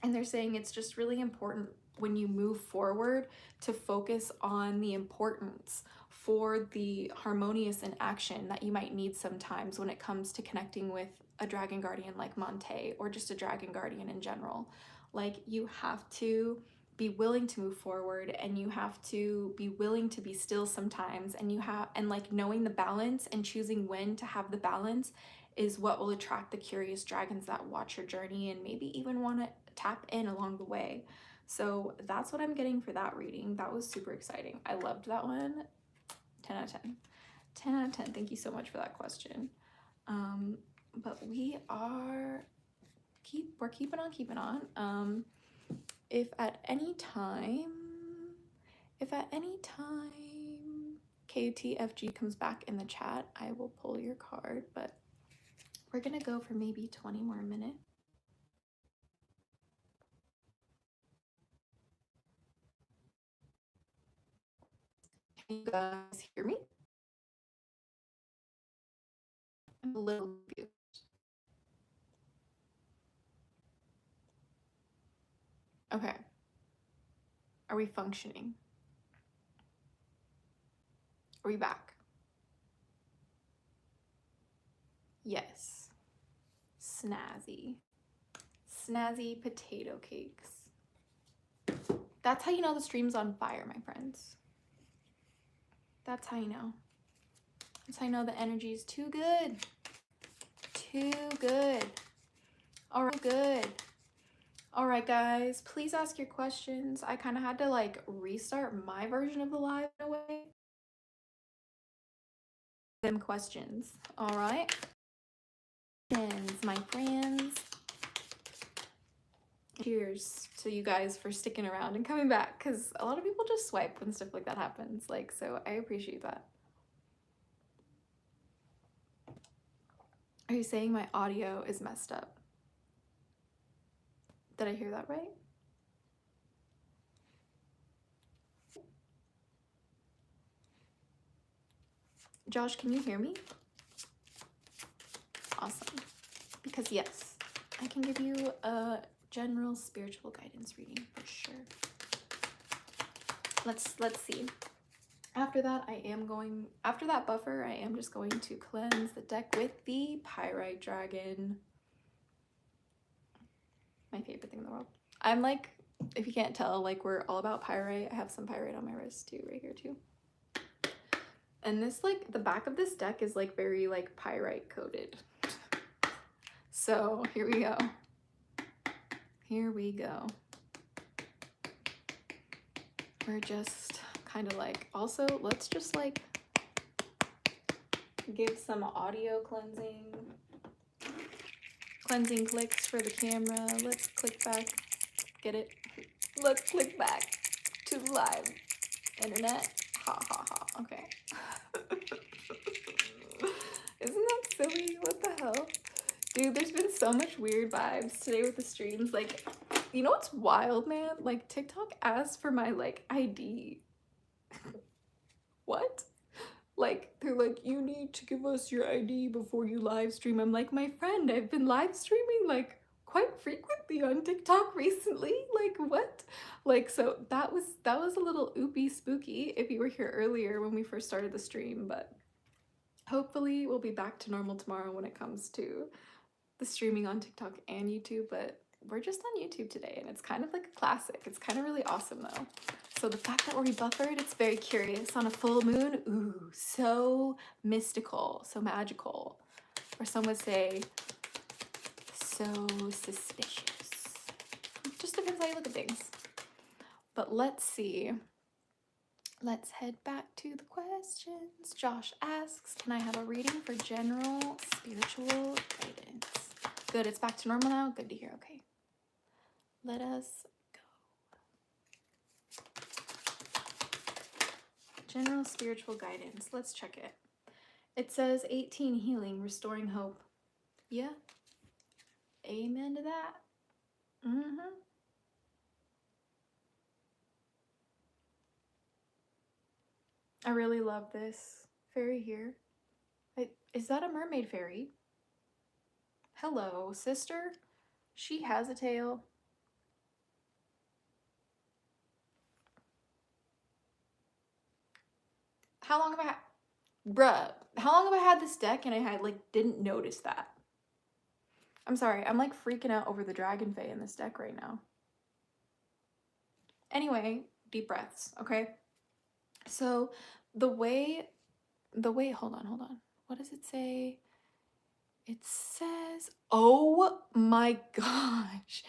And they're saying it's just really important when you move forward to focus on the importance for the harmonious in action that you might need sometimes when it comes to connecting with a dragon guardian like Monte, or just a dragon guardian in general. Like you have to be willing to move forward, and you have to be willing to be still sometimes, and like knowing the balance and choosing when to have the balance is what will attract the curious dragons that watch your journey and maybe even want to tap in along the way. So that's what I'm getting for that reading. That was super exciting. I loved that one. 10 out of 10. 10 out of 10. Thank you so much for that question. But we're keeping on. If at any time KTFG comes back in the chat, I will pull your card, but we're gonna go for maybe 20 more minutes. Can you guys hear me? I'm a little confused. Okay. Are we functioning? Are we back? Yes. Snazzy. Snazzy potato cakes. That's how you know the stream's on fire, my friends. That's how you know. That's how you know the energy is too good. Too good. All right, good. All right, guys, please ask your questions. I kind of had to like restart my version of the live in a way. Them questions. All right. My friends. Cheers to you guys for sticking around and coming back, because a lot of people just swipe when stuff like that happens. Like, so I appreciate that. Are you saying my audio is messed up? Did I hear that right? Josh, can you hear me? Awesome. because yes, I can give you a general spiritual guidance reading for sure. Let's see. After that, after that buffer, I am just going to cleanse the deck with the Pyrite Dragon. My favorite thing in the world. I'm like, if you can't tell, like we're all about pyrite. I have some pyrite on my wrist too, right here too. And this, like, the back of this deck is like very like pyrite coated. So here we go. Here we go. We're just kind of like, also let's just like give some audio cleansing clicks for the camera. Let's click back. Get it? Let's click back to the live internet. Ha ha ha. Okay. Isn't that silly? What the hell? Dude, there's been so much weird vibes today with the streams. Like, you know what's wild, man? Like, TikTok asked for my, like, ID. What? Like, they're like, you need to give us your ID before you live stream. I'm like, my friend, I've been live streaming, like, quite frequently on TikTok recently. Like, what? Like, so that was a little oopy spooky if you were here earlier when we first started the stream, but hopefully we'll be back to normal tomorrow when it comes to the streaming on TikTok and YouTube, but we're just on YouTube today, and it's kind of like a classic. It's kind of really awesome though. So the fact that we're rebuffered, it's very curious. On a full moon, ooh, so mystical, so magical. Or some would say, so suspicious. It just depends how you look at things. But let's see. Let's head back to the questions. Josh asks, can I have a reading for general spiritual guidance? Good, it's back to normal now. Good to hear, okay. Let us go. General spiritual guidance. Let's check it. It says 18 healing, restoring hope. Yeah. Amen to that. I really love this fairy here. Is that a mermaid fairy? Hello, sister. She has a tail. How long have I had... Bruh, how long have I had this deck and I didn't notice that? I'm sorry, I'm like freaking out over the dragon fae in this deck right now. Anyway, deep breaths, okay? So the way, hold on. What does it say? It says, oh my gosh,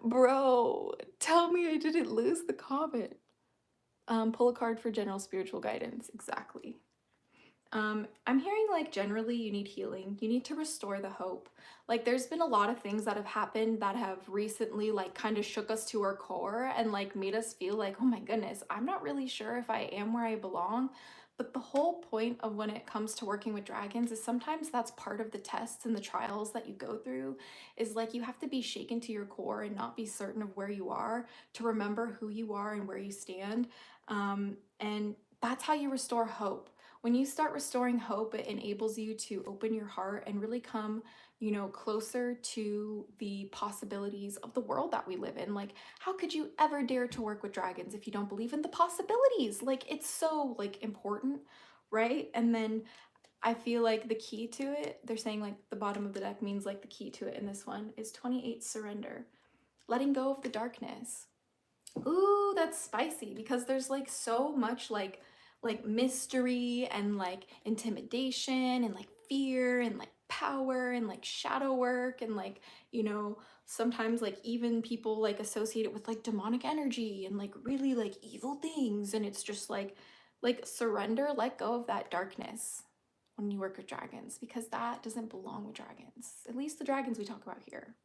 bro, tell me I didn't lose the comment. Pull a card for general spiritual guidance. Exactly. I'm hearing like generally you need healing. You need to restore the hope. Like there's been a lot of things that have happened that have recently like kind of shook us to our core and like made us feel like, oh my goodness, I'm not really sure if I am where I belong. But the whole point of when it comes to working with dragons is sometimes that's part of the tests and the trials that you go through, is like you have to be shaken to your core and not be certain of where you are to remember who you are and where you stand. And that's how you restore hope. When you start restoring hope, it enables you to open your heart and really come, you know, closer to the possibilities of the world that we live in. Like, how could you ever dare to work with dragons if you don't believe in the possibilities? Like, it's so like important, right? And then I feel like the key to it, they're saying like the bottom of the deck means like the key to it in this one is 28 surrender, letting go of the darkness. Ooh, that's spicy because there's like so much like mystery and like intimidation and like fear and like power and like shadow work and like, you know, sometimes like even people like associate it with like demonic energy and like really like evil things, and it's just like surrender, let go of that darkness when you work with dragons, because that doesn't belong with dragons, at least the dragons we talk about here,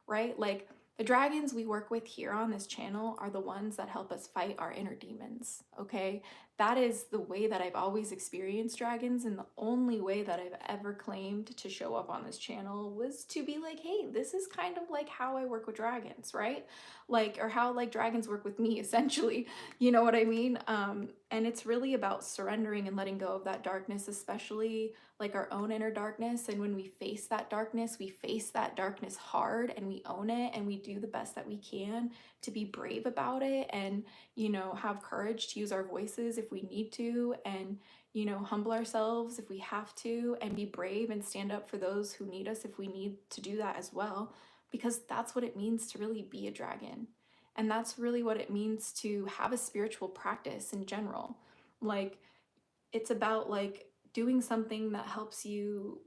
right? Like the dragons we work with here on this channel are the ones that help us fight our inner demons, okay? that is the way that I've always experienced dragons, and the only way that I've ever claimed to show up on this channel was to be like, hey, this is kind of like how I work with dragons, right? Like, or how like dragons work with me, essentially. You know what I mean? And it's really about surrendering and letting go of that darkness, especially like our own inner darkness. And when we face that darkness hard, and we own it, and we do the best that we can to be brave about it, and, you know, have courage to use our voices if we need to, and, you know, humble ourselves if we have to, and be brave and stand up for those who need us if we need to do that as well, because that's what it means to really be a dragon. And that's really what it means to have a spiritual practice in general. Like, it's about like doing something that helps you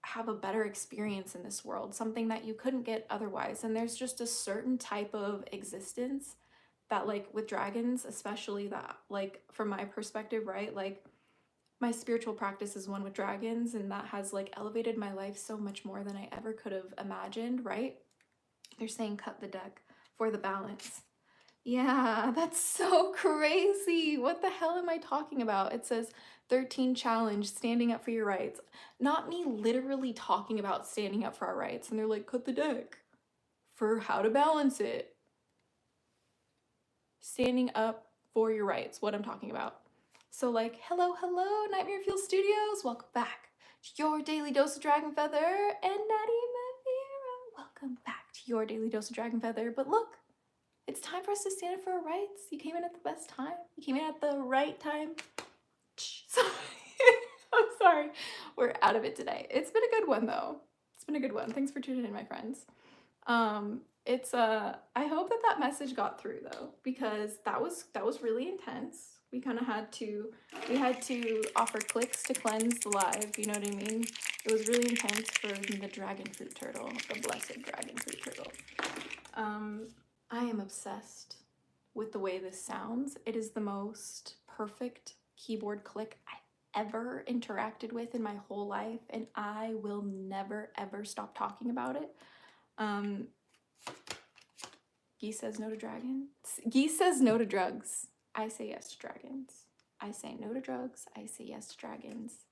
have a better experience in this world, something that you couldn't get otherwise. And there's just a certain type of existence that, like with dragons, especially, that like from my perspective, right? Like, my spiritual practice is one with dragons, and that has like elevated my life so much more than I ever could have imagined, right? They're saying cut the deck for the balance. Yeah, that's so crazy. What the hell am I talking about? It says 13 challenge, standing up for your rights. Not me literally talking about standing up for our rights. And they're like, cut the deck for how to balance it. Standing up for your rights, what I'm talking about. So like, hello, Nightmare Fuel Studios. Welcome back to your daily dose of Dragon Feather. And Natty Mavira, welcome back to your daily dose of Dragon Feather. But look, it's time for us to stand up for our rights. You came in at the best time. You came in at the right time. Sorry. I'm sorry. We're out of it today. It's been a good one though. It's been a good one. Thanks for tuning in, my friends. I hope that message got through though, because that was really intense. We kind of had to offer clicks to cleanse the live, you know what I mean? It was really intense for the dragon fruit turtle, the blessed dragon fruit turtle. I am obsessed with the way this sounds. It is the most perfect keyboard click I've ever interacted with in my whole life, and I will never ever stop talking about it. Geese says no to dragons. Geese says no to drugs. I say yes to dragons. I say no to drugs. I say yes to dragons.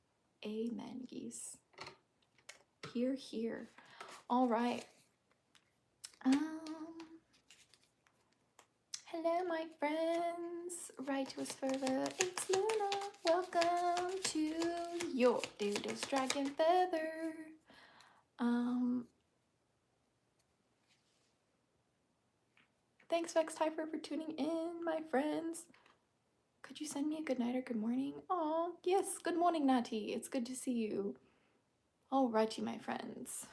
Amen, Geese. Hear, hear. All right. Hello, my friends. Write to us further. It's Luna. Welcome to your daily dose Dragon Feather. Thanks, Vex Typer, for tuning in, my friends. Could you send me a good night or good morning? Oh, yes. Good morning, Natty. It's good to see you. Alrighty, my friends.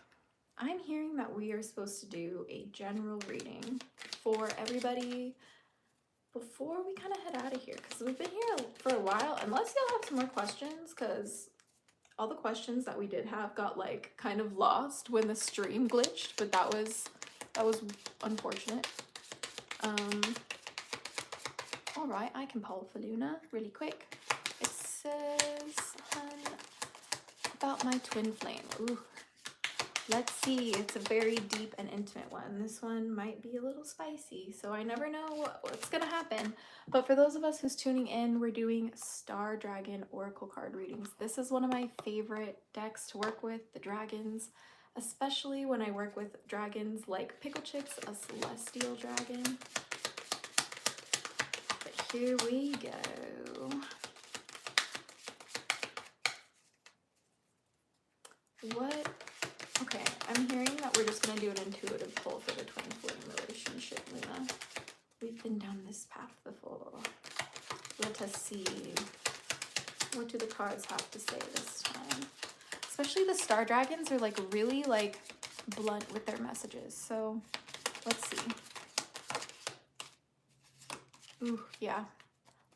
I'm hearing that we are supposed to do a general reading for everybody before we kind of head out of here, because we've been here for a while, unless y'all have some more questions, because all the questions that we did have got like kind of lost when the stream glitched, but that was unfortunate. All right, I can poll for Luna really quick. It says about my twin flame. Ooh. Let's see, it's a very deep and intimate one. This one might be a little spicy, so I never know what's gonna happen. But for those of us who's tuning in, we're doing Star Dragon Oracle card readings. This is one of my favorite decks to work with, the dragons, especially when I work with dragons like Pickle Chicks, a celestial dragon. But here we go. What? Okay, I'm hearing that we're just going to do an intuitive pull for the twin flame relationship, Luna. We've been down this path before. Let us see. What do the cards have to say this time? Especially the star dragons are like really like blunt with their messages. So let's see. Ooh, yeah.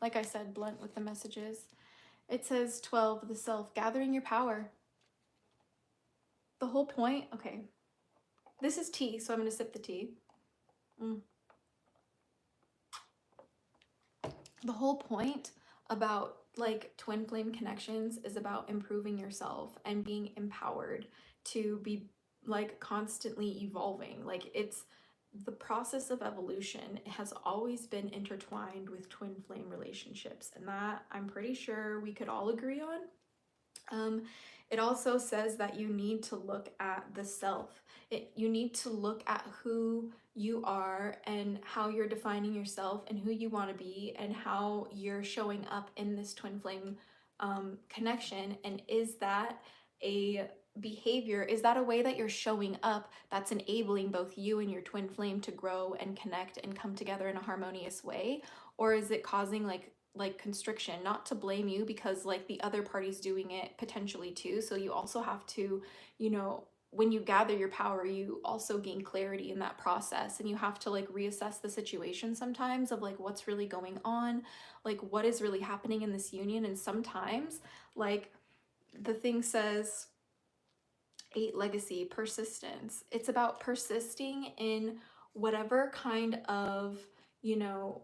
Like I said, blunt with the messages. It says 12, the self, gathering your power. The whole point, okay, this is tea, so I'm going to sip the tea. The whole point about like twin flame connections is about improving yourself and being empowered to be like constantly evolving. Like it's the process of evolution has always been intertwined with twin flame relationships, and that I'm pretty sure we could all agree on. It also says that you need to look at the self. You need to look at who you are and how you're defining yourself and who you want to be and how you're showing up in this twin flame connection. And is that a behavior? Is that a way that you're showing up that's enabling both you and your twin flame to grow and connect and come together in a harmonious way? Or is it causing like constriction? Not to blame you, because like the other party's doing it potentially too, so you also have to, you know, when you gather your power, you also gain clarity in that process, and you have to like reassess the situation sometimes of like what's really going on, like what is really happening in this union. And sometimes, like the thing says 8 legacy, persistence. It's about persisting in whatever kind of, you know,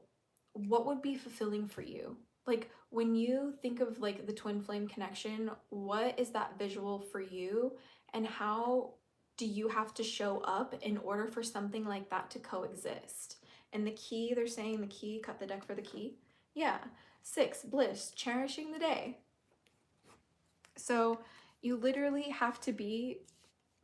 what would be fulfilling for you. Like when you think of like the twin flame connection, what is that visual for you, and how do you have to show up in order for something like that to coexist? And the key, they're saying the key, cut the deck for the key. Yeah. 6, bliss, cherishing the day. So you literally have to be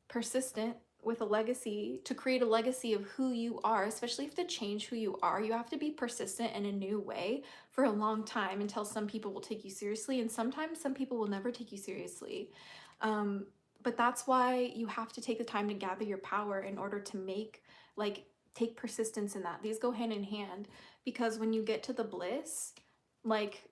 persistent with a legacy to create a legacy of who you are, especially if to change who you are, you have to be persistent in a new way for a long time until some people will take you seriously. And sometimes some people will never take you seriously. But that's why you have to take the time to gather your power in order to take persistence in that. These go hand in hand, because when you get to the bliss, like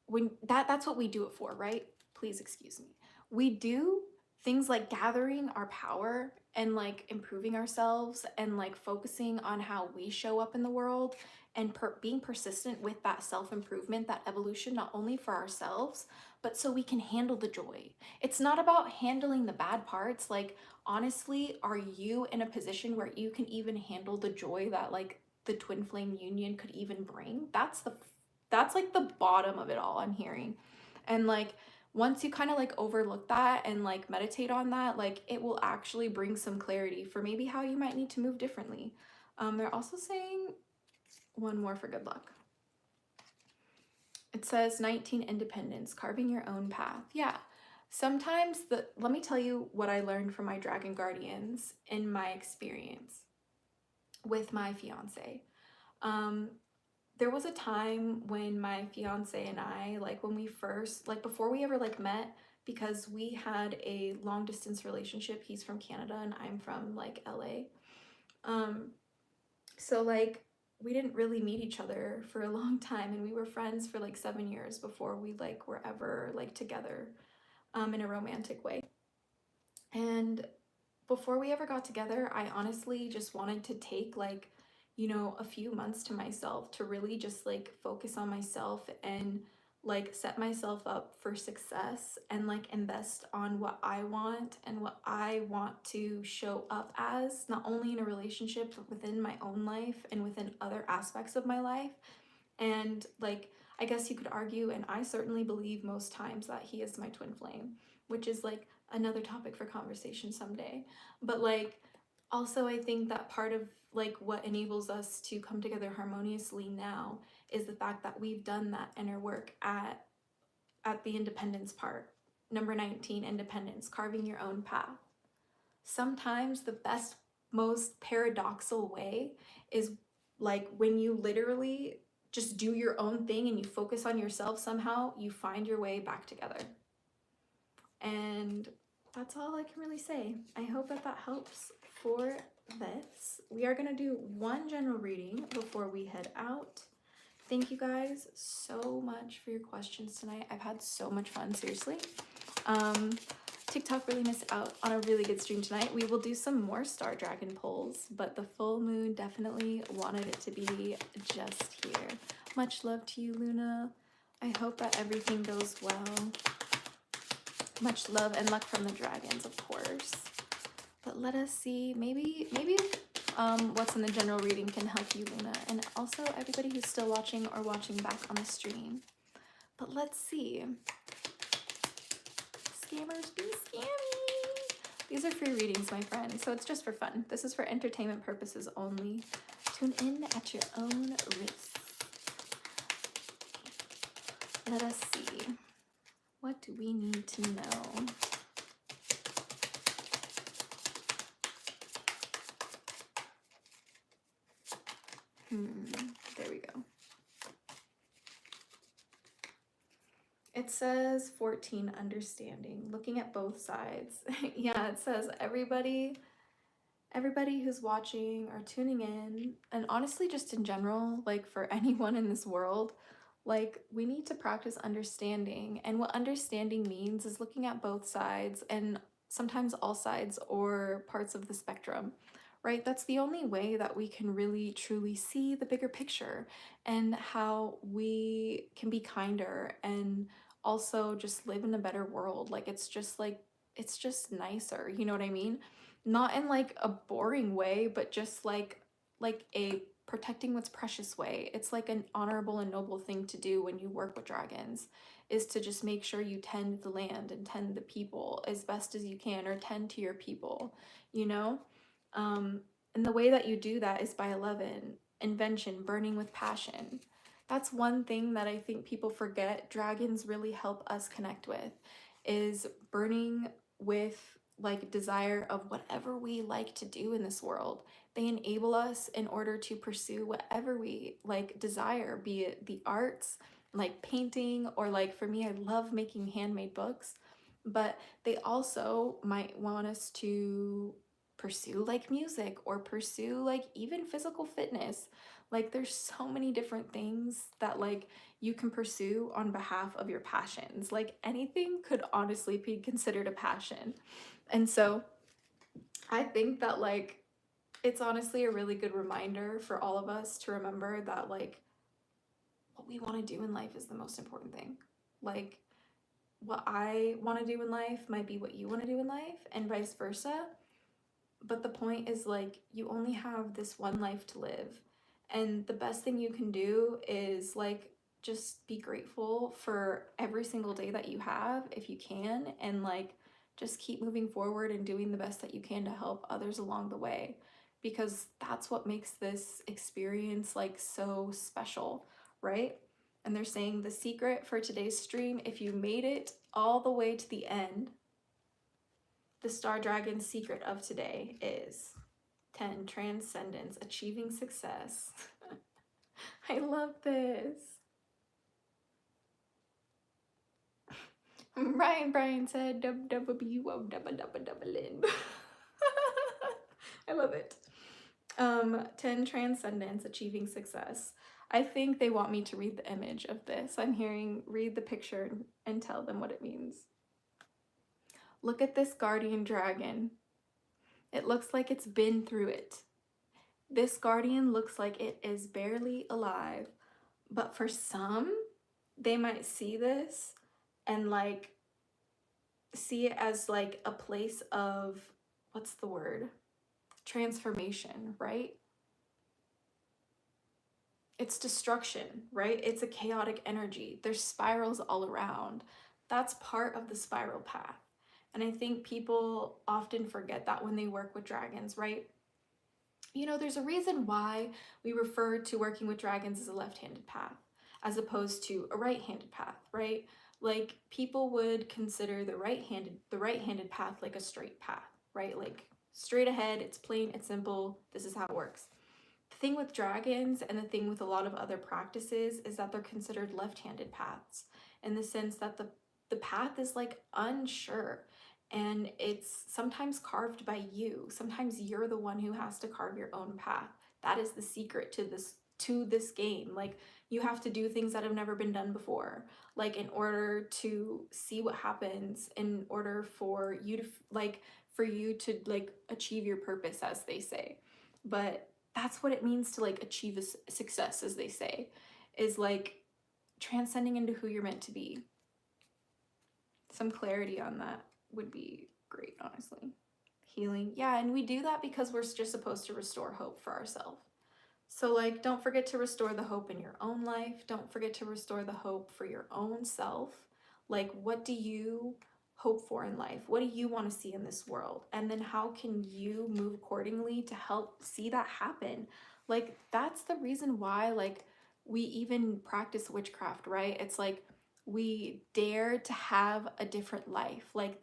when that's what we do it for, right? Please excuse me. We do things like gathering our power and like improving ourselves and like focusing on how we show up in the world and being persistent with that self-improvement, that evolution, not only for ourselves, but so we can handle the joy. It's not about handling the bad parts. Like, honestly, are you in a position where you can even handle the joy that like the twin flame union could even bring? That's like the bottom of it all, I'm hearing. And like once you kind of like overlook that and like meditate on that, like it will actually bring some clarity for maybe how you might need to move differently. They're also saying one more for good luck. It says 19, independence, carving your own path. Yeah. Sometimes let me tell you what I learned from my dragon guardians in my experience with my fiance. There was a time when my fiance and I, like when we first, like before we ever like met, because we had a long distance relationship. He's from Canada and I'm from like LA. So like we didn't really meet each other for a long time, and we were friends for like 7 years before we like were ever like together in a romantic way. And before we ever got together, I honestly just wanted to take like, you know, a few months to myself to really just like focus on myself and like set myself up for success and like invest on what I want and what I want to show up as, not only in a relationship, but within my own life and within other aspects of my life. And like, I guess you could argue, and I certainly believe most times, that he is my twin flame, which is like another topic for conversation someday. But like, also, I think that part of like what enables us to come together harmoniously now is the fact that we've done that inner work at the independence part. Number 19, independence, carving your own path. Sometimes the best, most paradoxical way is like when you literally just do your own thing and you focus on yourself, somehow you find your way back together. And that's all I can really say. I hope that helps for this. We are going to do one general reading before we head out. Thank you guys so much for your questions tonight. I've had so much fun, seriously. TikTok really missed out on a really good stream tonight. We will do some more Star Dragon polls, but the full moon definitely wanted it to be just here. Much love to you, Luna. I hope that everything goes well. Much love and luck from the dragons, of course. But let us see, maybe what's in the general reading can help you, Luna, and also everybody who's still watching or watching back on the stream. But let's see. Scammers be scammy. These are free readings, my friend, so it's just for fun. This is for entertainment purposes only. Tune in at your own risk. Let us see. What do we need to know? There we go. It says 14, understanding, looking at both sides. Yeah, it says everybody who's watching or tuning in, and honestly just in general, like for anyone in this world, like we need to practice understanding. And what understanding means is looking at both sides, and sometimes all sides or parts of the spectrum, right? That's the only way that we can really truly see the bigger picture and how we can be kinder and also just live in a better world. Like it's just nicer, you know what I mean? Not in like a boring way, but just like a protecting what's precious way. It's like an honorable and noble thing to do when you work with dragons, is to just make sure you tend the land and tend the people as best as you can, or tend to your people, you know? And the way that you do that is by 11, invention, burning with passion. That's one thing that I think people forget dragons really help us connect with, is burning with like desire of whatever we like to do in this world. They enable us in order to pursue whatever we like desire, be it the arts, like painting, or like for me, I love making handmade books, but they also might want us to pursue like music or pursue like even physical fitness. Like there's so many different things that like you can pursue on behalf of your passions. Like anything could honestly be considered a passion. And so I think that like it's honestly a really good reminder for all of us to remember that like what we want to do in life is the most important thing. Like what I want to do in life might be what you want to do in life, and vice versa. But the point is like you only have this one life to live, and the best thing you can do is like just be grateful for every single day that you have if you can, and like just keep moving forward and doing the best that you can to help others along the way, because that's what makes this experience like so special, right? And they're saying the secret for today's stream, if you made it all the way to the end, the Star Dragon's secret of today is 10, transcendence, achieving success. I love this. Brian said WWO. I love it. 10, transcendence, achieving success. I think they want me to read the image of this. I'm hearing read the picture and tell them what it means. Look at this guardian dragon. It looks like it's been through it. This guardian looks like it is barely alive, but for some, they might see this and like see it as like a place of, what's the word? Transformation, right? It's destruction, right? It's a chaotic energy. There's spirals all around. That's part of the spiral path. And I think people often forget that when they work with dragons, right? You know, there's a reason why we refer to working with dragons as a left-handed path as opposed to a right-handed path, right? Like people would consider the right-handed path like a straight path, right? Like straight ahead, it's plain, it's simple, this is how it works. The thing with dragons and the thing with a lot of other practices is that they're considered left-handed paths, in the sense that the path is like unsure, and it's sometimes carved by you. Sometimes you're the one who has to carve your own path. That is the secret to this game. Like you have to do things that have never been done before, like in order to see what happens, in order for you to like achieve your purpose, as they say. But that's what it means to like achieve a success, as they say, is like transcending into who you're meant to be. Some clarity on that would be great, honestly. Healing. Yeah, and we do that because we're just supposed to restore hope for ourselves. So like don't forget to restore the hope in your own life. Don't forget to restore the hope for your own self. Like what do you hope for in life? What do you want to see in this world? And then how can you move accordingly to help see that happen? Like, that's the reason why, like, we even practice witchcraft, right? It's like we dare to have a different life. Like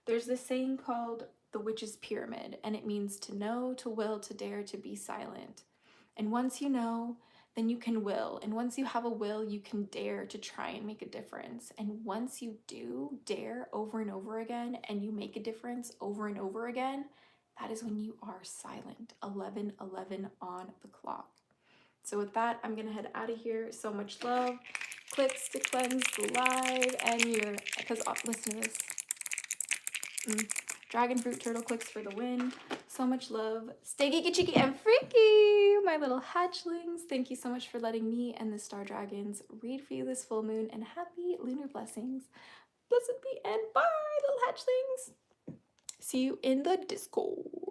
there's this saying called the witch's pyramid, and it means to know, to will, to dare, to be silent. And once you know, then you can will. And once you have a will, you can dare to try and make a difference. And once you do dare over and over again, and you make a difference over and over again, that is when you are silent. 11:11 on the clock. So with that, I'm gonna head out of here. So much love. Clicks to cleanse the live and your, because listen to this. Dragon fruit turtle clicks for the win. So much love. Stay geeky, cheeky, and freaky, my little hatchlings. Thank you so much for letting me and the star dragons read for you this full moon, and happy lunar blessings. Blessed be and bye, little hatchlings. See you in the Discord.